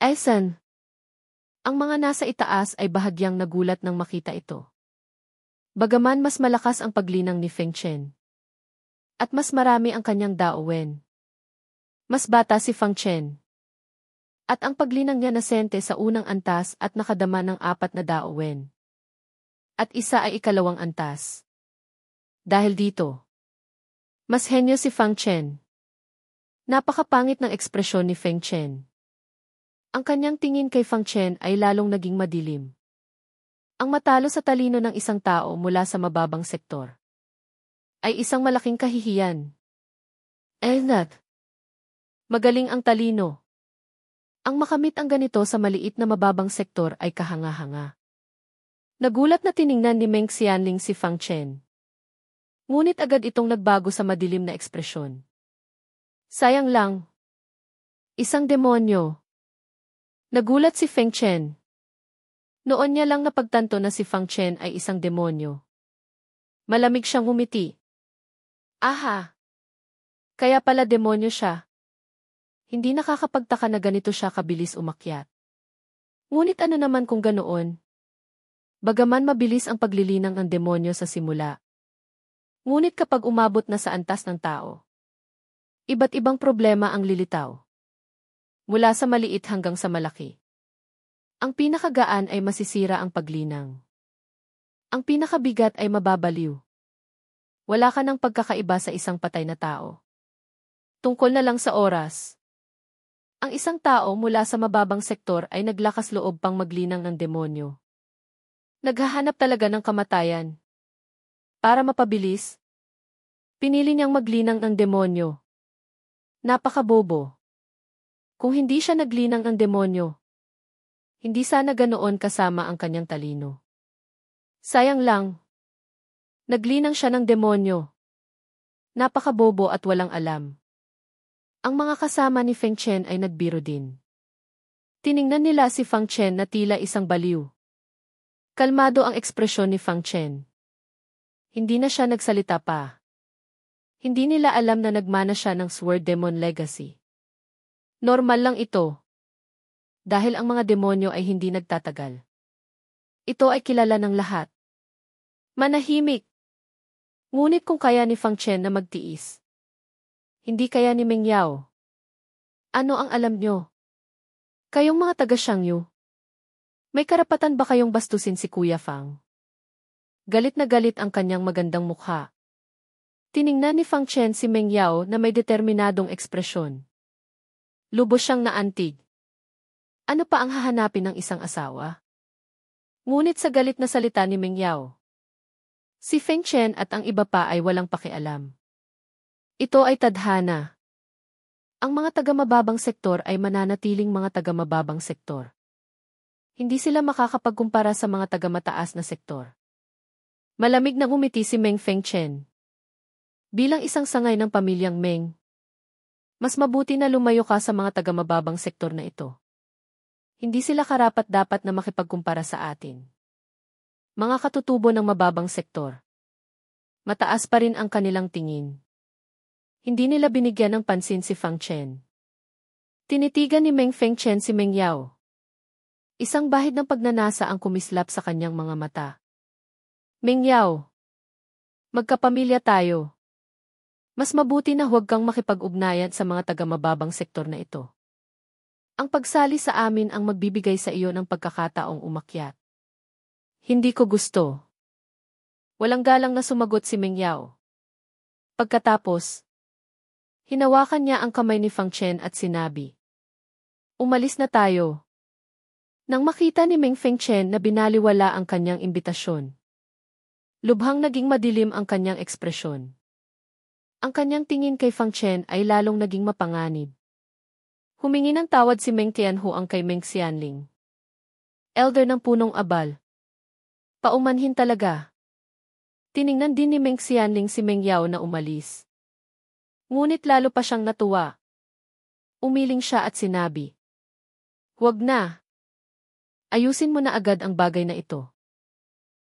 Aysan. Ang mga nasa itaas ay bahagyang nagulat nang makita ito. Bagaman mas malakas ang paglinang ni Feng Chen. At mas marami ang kanyang daowen. Mas bata si Fang Chen. At ang paglinang niya na sente sa unang antas at nakadama ng 4 na daowen. At isa ay ikalawang antas. Dahil dito, mas henyo si Fang Chen. Napakapangit ng ekspresyon ni Feng Chen. Ang kanyang tingin kay Fang Chen ay lalong naging madilim. Ang matalo sa talino ng isang tao mula sa mababang sektor ay isang malaking kahihiyan. Not. Magaling ang talino. Ang makamit ang ganito sa maliit na mababang sektor ay kahanga-hanga. Nagulat na tiningnan ni Meng Xianling si Fang Chen. Ngunit agad itong nagbago sa madilim na ekspresyon. Sayang lang. Isang demonyo. Nagulat si Feng Chen. Noon niya lang napagtanto na si Fang Chen ay isang demonyo. Malamig siyang ngumiti. Aha! Kaya pala demonyo siya. Hindi nakakapagtaka na ganito siya kabilis umakyat. Ngunit ano naman kung ganoon? Bagaman mabilis ang paglilinang ng demonyo sa simula. Ngunit kapag umabot na sa antas ng tao, iba't ibang problema ang lilitaw. Mula sa maliit hanggang sa malaki. Ang pinakagaan ay masisira ang paglinang. Ang pinakabigat ay mababaliw. Wala ka ng pagkakaiba sa isang patay na tao. Tungkol na lang sa oras. Ang isang tao mula sa mababang sektor ay naglakas loob pang maglinang ng demonyo. Naghahanap talaga ng kamatayan. Para mapabilis, pinili niyang maglinang ng demonyo. Napakabobo. Kung hindi siya naglinang ng demonyo, hindi sana ganoon kasama ang kanyang talino. Sayang lang. Naglinang siya ng demonyo. Napakabobo at walang alam. Ang mga kasama ni Feng Chen ay nagbiro din. Tiningnan nila si Fang Chen na tila isang baliw. Kalmado ang ekspresyon ni Fang Chen. Hindi na siya nagsalita pa. Hindi nila alam na nagmana siya ng Sword Demon Legacy. Normal lang ito. Dahil ang mga demonyo ay hindi nagtatagal. Ito ay kilala ng lahat. Manahimik. Ngunit kung kaya ni Fang Chen na magtiis, hindi kaya ni Meng Yao. Ano ang alam nyo? Kayong mga taga-Shangyu, may karapatan ba kayong bastusin si Kuya Fang? Galit na galit ang kanyang magandang mukha. Tiningnan ni Fang Chen si Meng Yao na may determinadong ekspresyon. Lubos siyang naantig. Ano pa ang hahanapin ng isang asawa? Ngunit sa galit na salita ni Meng Yao, si Feng Chen at ang iba pa ay walang pakialam. Ito ay tadhana. Ang mga taga-mababang sektor ay mananatiling mga taga-mababang sektor. Hindi sila makakapagkumpara sa mga taga-mataas na sektor. Malamig na ngumiti si Meng Fengchen. Bilang isang sangay ng pamilyang Meng, mas mabuti na lumayo ka sa mga taga-mababang sektor na ito. Hindi sila karapat-dapat na makipagkumpara sa atin. Mga katutubo ng mababang sektor. Mataas pa rin ang kanilang tingin. Hindi nila binigyan ng pansin si Fang Chen. Tinitigan ni Meng Fengchen si Meng Yao. Isang bahid ng pagnanasa ang kumislap sa kanyang mga mata. Meng Yao, magkapamilya tayo. Mas mabuti na huwag kang makipag-ugnayan sa mga taga-mababang sektor na ito. Ang pagsali sa amin ang magbibigay sa iyo ng pagkakataong umakyat. Hindi ko gusto. Walang galang na sumagot si Meng Yao. Pagkatapos, hinawakan niya ang kamay ni Fang Chen at sinabi, "Umalis na tayo." Nang makita ni Meng Fengchen na binaliwala ang kanyang imbitasyon, lubhang naging madilim ang kanyang ekspresyon. Ang kanyang tingin kay Fang Chen ay lalong naging mapanganib. Humingi ng tawad si Meng Tianhuang kay Meng Xianling, elder ng punong abal. Paumanhin talaga. Tiningnan din ni Meng Xianling si Meng Yao na umalis. Ngunit lalo pa siyang natuwa. Umiling siya at sinabi, "Huwag na. Ayusin mo na agad ang bagay na ito.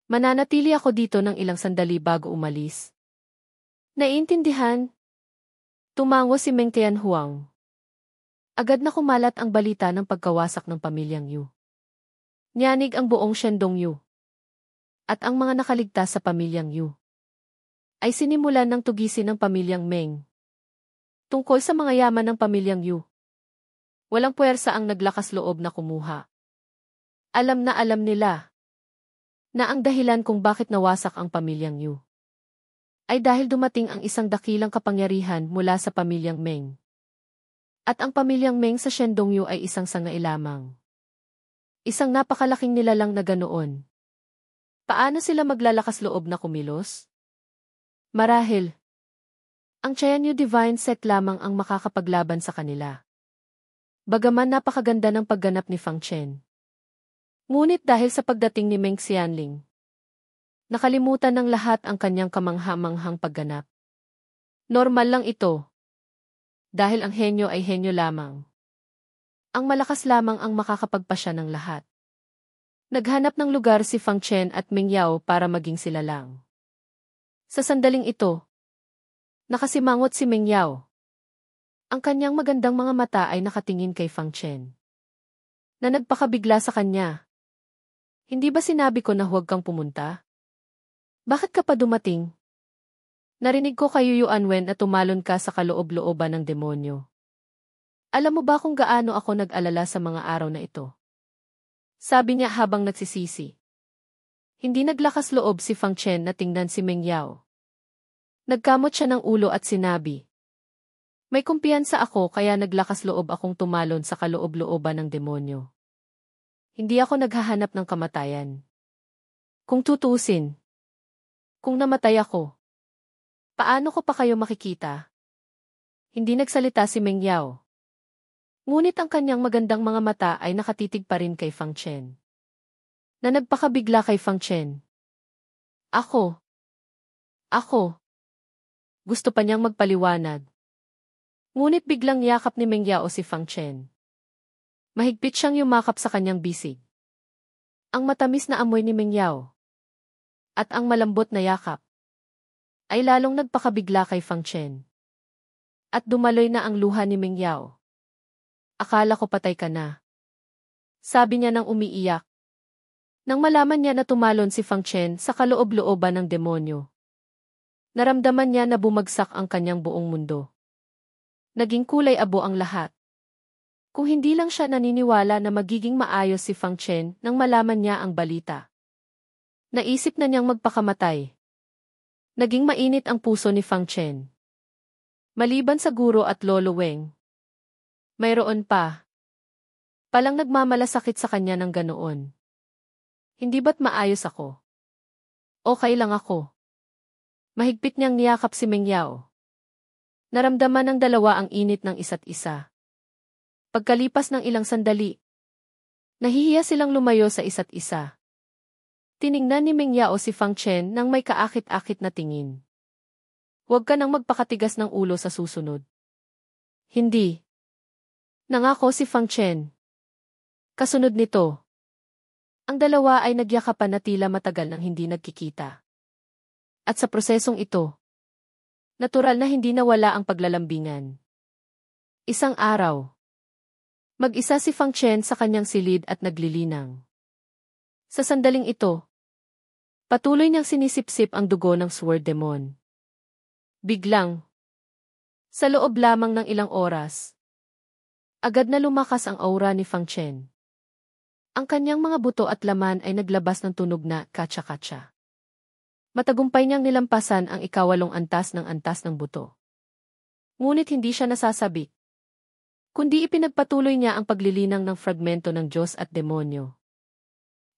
Mananatili ako dito ng ilang sandali bago umalis." Naiintindihan? Tumango si Meng Tianhuang. Agad na kumalat ang balita ng pagkawasak ng pamilyang Yu. Niyanig ang buong Shandong Yu. At ang mga nakaligtas sa pamilyang Yu ay sinimulan ng tugisin ng pamilyang Meng. Tungkol sa mga yaman ng pamilyang Yu, walang puwersa ang naglakas loob na kumuha. Alam nila na ang dahilan kung bakit nawasak ang pamilyang Yu ay dahil dumating ang isang dakilang kapangyarihan mula sa pamilyang Meng. At ang pamilyang Meng sa Shandong Yu ay isang sangay lamang. Isang napakalaking nilalang na ganoon. Paano sila maglalakas loob na kumilos? Marahil, ang Qianyu Divine Set lamang ang makakapaglaban sa kanila. Bagaman napakaganda ng pagganap ni Fang Chen. Ngunit dahil sa pagdating ni Meng Xianling, nakalimutan ng lahat ang kanyang kamangha-manghang pagganap. Normal lang ito. Dahil ang henyo ay henyo lamang. Ang malakas lamang ang makakapagpasya ng lahat. Naghanap ng lugar si Fang Chen at Meng Yao para maging sila lang. Sa sandaling ito, nakasimangot si Meng Yao. Ang kanyang magandang mga mata ay nakatingin kay Fang Chen, na nagpakabigla sa kanya. Hindi ba sinabi ko na huwag kang pumunta? Bakit ka pa dumating? Narinig ko kay Yu Anwen na tumalon ka sa kaloob-looban ng demonyo. Alam mo ba kung gaano ako nag-alala sa mga araw na ito? Sabi niya habang nagsisisi. Hindi naglakas loob si Fang Chen na tingnan si Meng Yao. Nagkamot siya ng ulo at sinabi, "May kumpiyansa ako kaya naglakas loob akong tumalon sa kaloob-looban ng demonyo. Hindi ako naghahanap ng kamatayan. Kung tutusin, kung namatay ako, paano ko pa kayo makikita?" Hindi nagsalita si Meng Yao. Ngunit ang kanyang magandang mga mata ay nakatitig pa rin kay Fang Chen. Na nagpakabigla kay Fang Chen. Ako. Gusto pa niyang magpaliwanag. Ngunit biglang yakap ni Meng Yao si Fang Chen. Mahigpit siyang yumakap sa kanyang bisig. Ang matamis na amoy ni Meng Yao at ang malambot na yakap ay lalong nagpakabigla kay Fang Chen. At dumaloy na ang luha ni Meng Yao. Akala ko patay ka na. Sabi niya nang umiiyak. Nang malaman niya na tumalon si Fang Chen sa kaloob-looban ng demonyo, naramdaman niya na bumagsak ang kanyang buong mundo. Naging kulay abo ang lahat. Kung hindi lang siya naniniwala na magiging maayos si Fang Chen nang malaman niya ang balita. Naisip na niyang magpakamatay. Naging mainit ang puso ni Fang Chen. Maliban sa guro at Lolo Weng, mayroon pa. Palang nagmamalasakit sa kanya ng ganoon. Hindi ba't maayos ako? Okay lang ako. Mahigpit niyang niyakap si Meng Yao. Naramdaman ng dalawa ang init ng isa't isa. Pagkalipas ng ilang sandali, Nahihiya silang lumayo sa isa't isa. Tiningnan ni Meng Yao si Fang Chen nang may kaakit-akit na tingin. Huwag ka nang magpakatigas ng ulo sa susunod. Hindi. Nangako si Fang Chen. Kasunod nito, ang dalawa ay nagyakapan na tila matagal nang hindi nagkikita. At sa prosesong ito, natural na hindi nawala ang paglalambingan. Isang araw, mag-isa si Fang Chen sa kanyang silid at naglilinang. Sa sandaling ito, patuloy niyang sinisipsip ang dugo ng Sword Demon. Biglang, sa loob lamang ng ilang oras, agad na lumakas ang aura ni Fang Chen. Ang kanyang mga buto at laman ay naglabas ng tunog na katsa-katsa. Matagumpay niyang nilampasan ang 8 antas ng buto. Ngunit hindi siya nasasabik, kundi ipinagpatuloy niya ang paglilinang ng fragmento ng Diyos at demonyo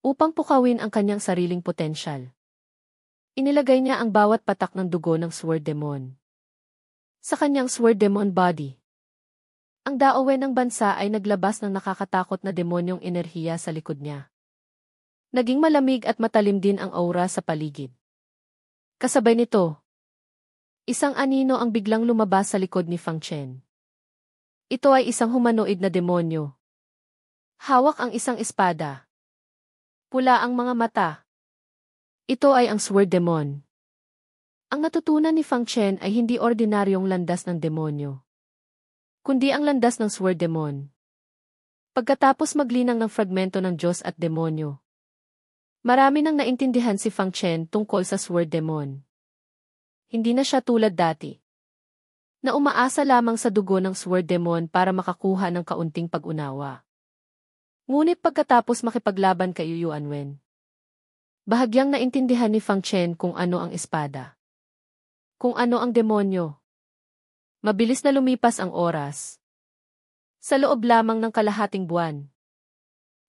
upang pukawin ang kanyang sariling potensyal. Inilagay niya ang bawat patak ng dugo ng Sword Demon sa kanyang Sword Demon body. Ang daowen ng bansa ay naglabas ng nakakatakot na demonyong enerhiya sa likod niya. Naging malamig at matalim din ang aura sa paligid. Kasabay nito, isang anino ang biglang lumabas sa likod ni Fang Chen. Ito ay isang humanoid na demonyo. Hawak ang isang espada. Pula ang mga mata. Ito ay ang Sword Demon. Ang natutunan ni Fang Chen ay hindi ordinaryong landas ng demonyo, kundi ang landas ng Sword Demon. Pagkatapos maglinang ng fragmento ng Diyos at demonyo, marami nang naintindihan si Fang Chen tungkol sa Sword Demon. Hindi na siya tulad dati, na umaasa lamang sa dugo ng Sword Demon para makakuha ng kaunting pag-unawa. Ngunit pagkatapos makipaglaban kay Yuanwen, bahagyang naintindihan ni Fang Chen kung ano ang espada, kung ano ang demonyo. Mabilis na lumipas ang oras. Sa loob lamang ng kalahating buwan,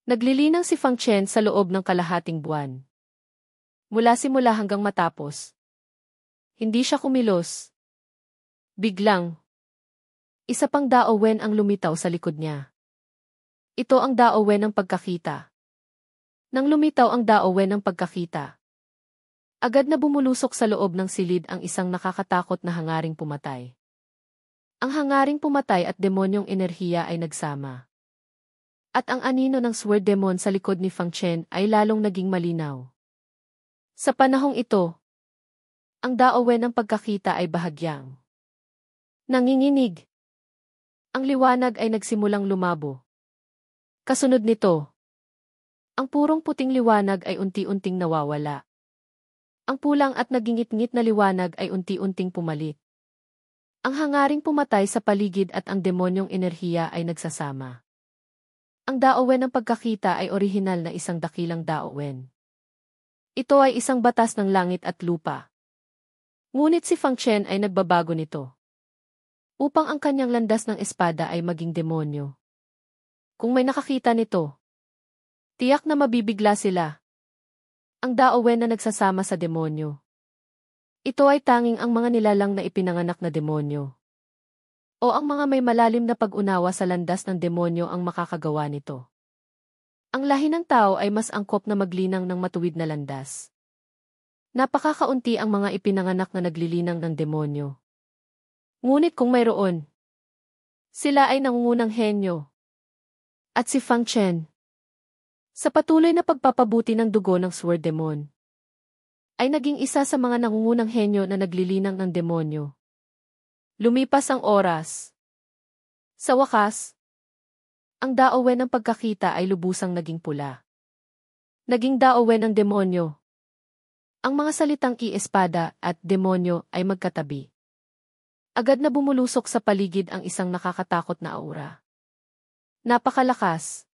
naglilinang si Fang Chen sa loob ng kalahating buwan. Mula simula hanggang matapos, hindi siya kumilos. Biglang, isa pang daowen ang lumitaw sa likod niya. Ito ang daowen ng pagkakita. Nang lumitaw ang daowen ng pagkakita, agad na bumulusok sa loob ng silid ang isang nakakatakot na hangaring pumatay. Ang hangaring pumatay at demonyong enerhiya ay nagsama. At ang anino ng Sword Demon sa likod ni Fang Chen ay lalong naging malinaw. Sa panahong ito, ang daowen ng pagkakita ay bahagyang nanginginig. Ang liwanag ay nagsimulang lumabo. Kasunod nito, ang purong puting liwanag ay unti-unting nawawala. Ang pulang at nagingit-ngit na liwanag ay unti-unting pumalit. Ang hangaring pumatay sa paligid at ang demonyong enerhiya ay nagsasama. Ang daowen ng pagkakita ay orihinal na isang dakilang daowen. Ito ay isang batas ng langit at lupa. Ngunit si Fang Chen ay nagbabago nito, upang ang kanyang landas ng espada ay maging demonyo. Kung may nakakita nito, tiyak na mabibigla sila. Ang daowen na nagsasama sa demonyo. Ito ay tanging ang mga nilalang na ipinanganak na demonyo, o ang mga may malalim na pag-unawa sa landas ng demonyo ang makakagawa nito. Ang lahi ng tao ay mas angkop na maglinang ng matuwid na landas. Napakakaunti ang mga ipinanganak na naglilinang ng demonyo. Ngunit kung mayroon, sila ay nangungunang henyo. At si Fang Chen, sa patuloy na pagpapabuti ng dugo ng Sword Demon, ay naging isa sa mga nangungunang henyo na naglilinang ng demonyo. Lumipas ang oras. Sa wakas, ang daowen ng pagkakita ay lubusang naging pula. Naging daowen ng demonyo. Ang mga salitang i-espada at demonyo ay magkatabi. Agad na bumulusok sa paligid ang isang nakakatakot na aura. Napakalakas.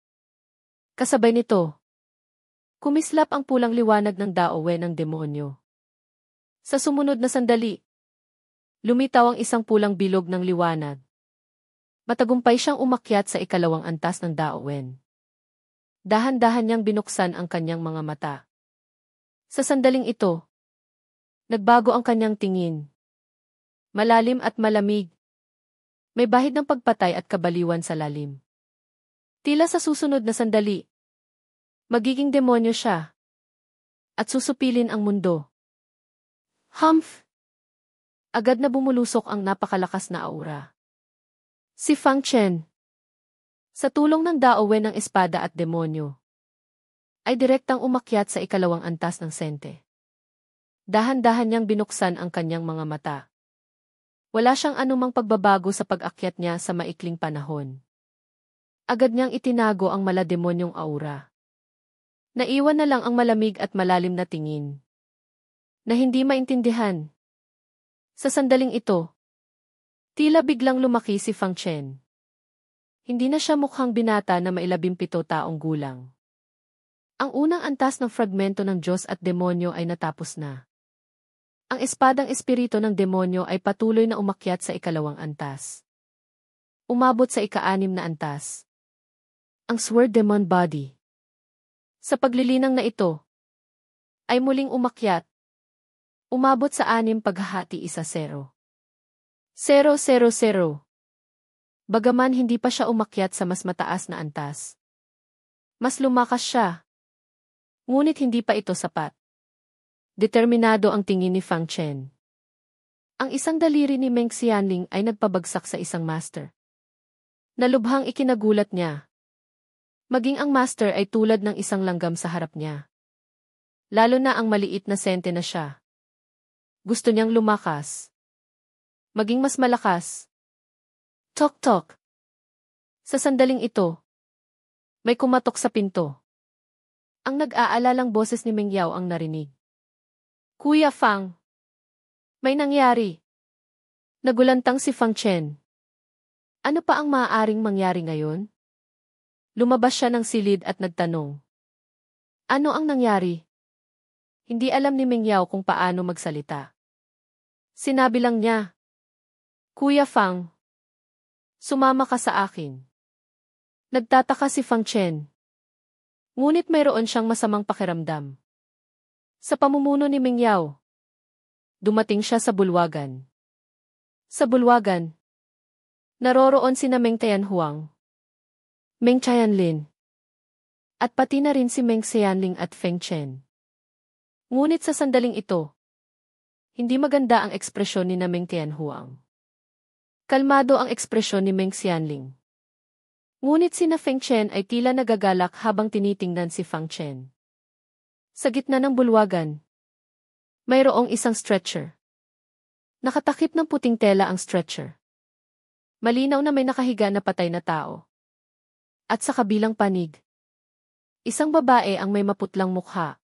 Kasabay nito, kumislap ang pulang liwanag ng daowen ng demonyo. Sa sumunod na sandali, lumitaw ang isang pulang bilog ng liwanag. Matagumpay siyang umakyat sa 2 antas ng daowen. Dahan-dahan niyang binuksan ang kanyang mga mata. Sa sandaling ito, nagbago ang kanyang tingin. Malalim at malamig. May bahid ng pagpatay at kabaliwan sa lalim. Tila sa susunod na sandali, Magiging demonyo siya. At susupilin ang mundo. Humph! Agad na bumulusok ang napakalakas na aura. Si Fang Chen, sa tulong ng daowen ng espada at demonyo, ay direktang umakyat sa ikalawang antas ng sente. Dahan-dahan niyang binuksan ang kanyang mga mata. Wala siyang anumang pagbabago sa pag-akyat niya sa maikling panahon. Agad niyang itinago ang malademonyong aura. Naiwan na lang ang malamig at malalim na tingin, na hindi maintindihan. Sa sandaling ito, tila biglang lumaki si Fang Chen. Hindi na siya mukhang binata na may 17 taong gulang. Ang unang antas ng fragmento ng Diyos at demonyo ay natapos na. Ang espadang espiritu ng demonyo ay patuloy na umakyat sa ikalawang antas. Umabot sa ika-6 na antas. Ang Sword Demon Body. Sa paglilinang na ito, ay muling umakyat. Umabot sa 6 paghahati 1-0. 0-0-0. Bagaman hindi pa siya umakyat sa mas mataas na antas. Mas lumakas siya. Ngunit hindi pa ito sapat. Determinado ang tingin ni Fang Chen. Ang isang daliri ni Meng Xianling ay nagpabagsak sa isang master. Nalubhang ikinagulat niya. Maging ang master ay tulad ng isang langgam sa harap niya. Lalo na ang maliit na sente na siya. Gusto niyang lumakas. Maging mas malakas. Tok-tok. Sa sandaling ito, may kumatok sa pinto. Ang nag-aalalang boses ni Meng Yao ang narinig. Kuya Fang. May nangyari. Nagulantang si Fang Chen. Ano pa ang maaaring mangyari ngayon? Lumabas siya ng silid at nagtanong. Ano ang nangyari? Hindi alam ni Meng Yao kung paano magsalita. Sinabi lang niya, Kuya Fang, sumama ka sa akin. Nagtataka si Fang Chen. Ngunit mayroon siyang masamang pakiramdam. Sa pamumuno ni Meng Yao, dumating siya sa bulwagan. Sa bulwagan, naroroon sina Meng Tianhuang, Meng Qianlin, at pati na rin si Meng Xianling at Feng Chen. Ngunit sa sandaling ito, hindi maganda ang ekspresyon ni Meng Tianhuang. Kalmado ang ekspresyon ni Meng Xianling. Ngunit sina Feng Chen ay tila nagagalak habang tinitingnan si Fang Chen. Sa gitna ng bulwagan, mayroong isang stretcher. Nakatakip ng puting tela ang stretcher. Malinaw na may nakahiga na patay na tao. At sa kabilang panig, isang babae ang may maputlang mukha.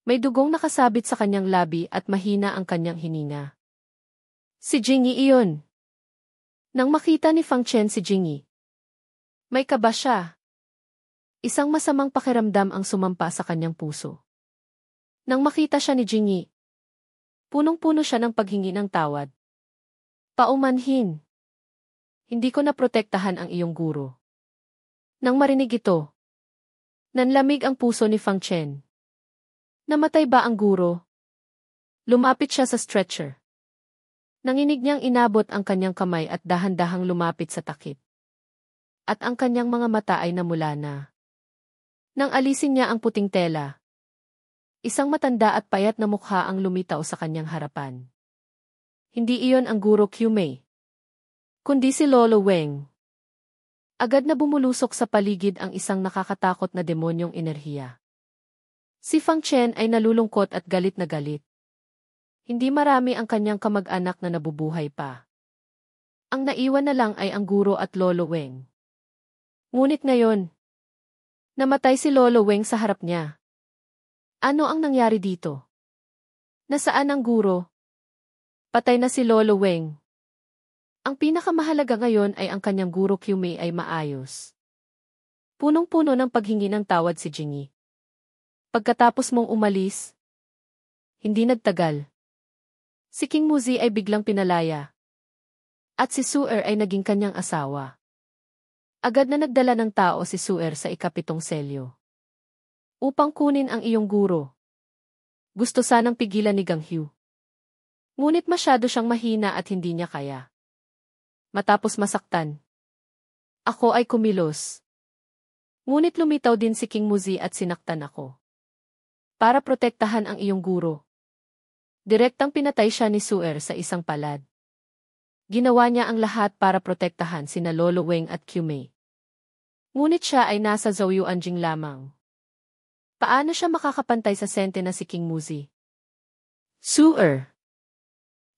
May dugong nakasabit sa kanyang labi at mahina ang kanyang hininga. Si Jingyi iyon. Nang makita ni Fang Chen si Jingyi, may kaba siya. Isang masamang pakiramdam ang sumampa sa kanyang puso. Nang makita siya ni Jingyi, punong-puno siya ng paghingi ng tawad. Paumanhin. Hindi ko naprotektahan ang iyong guro. Nang marinig ito, nanlamig ang puso ni Fang Chen. Namatay ba ang guro? Lumapit siya sa stretcher. Nanginig niyang inabot ang kanyang kamay at dahan-dahang lumapit sa takip. At ang kanyang mga mata ay namula na. Nang alisin niya ang puting tela, isang matanda at payat na mukha ang lumitaw sa kanyang harapan. Hindi iyon ang guro Qmei, kundi si Lolo Weng. Agad na bumulusok sa paligid ang isang nakakatakot na demonyong enerhiya. Si Fang Chen ay nalulungkot at galit na galit. Hindi marami ang kanyang kamag-anak na nabubuhay pa. Ang naiwan na lang ay ang guro at Lolo Weng. Ngunit ngayon, namatay si Lolo Weng sa harap niya. Ano ang nangyari dito? Nasaan ang guro? Patay na si Lolo Weng. Ang pinakamahalaga ngayon ay ang kanyang guro Qmei ay maayos. Punong-puno ng paghingi ng tawad si Jingyi. Pagkatapos mong umalis, hindi nagtagal. Si King Muzi ay biglang pinalaya. At si Suer ay naging kanyang asawa. Agad na nagdala ng tao si Suer sa ika-7 selyo. Upang kunin ang iyong guro. Gusto sanang pigilan ni Gang Hu. Ngunit masyado siyang mahina at hindi niya kaya. Matapos masaktan, ako ay kumilos. Ngunit lumitaw din si King Muzi at sinaktan ako. Para protektahan ang iyong guro. Direktang pinatay siya ni Suer sa isang palad. Ginawa niya ang lahat para protektahan sina Lolo Weng at Qmei. Ngunit siya ay nasa Zhou Yuanjing lamang. Paano siya makakapantay sa sente na si King Muzi? Suer.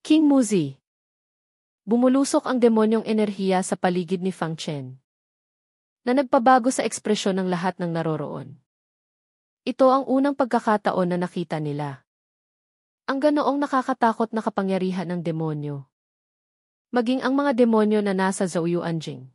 King Muzi. Bumulusok ang demonyong enerhiya sa paligid ni Fang Chen, na nagpabago sa ekspresyon ng lahat ng naroroon. Ito ang unang pagkakataon na nakita nila. Ang ganoong nakakatakot na kapangyarihan ng demonyo. Maging ang mga demonyo na nasa Zhou Yuanjing.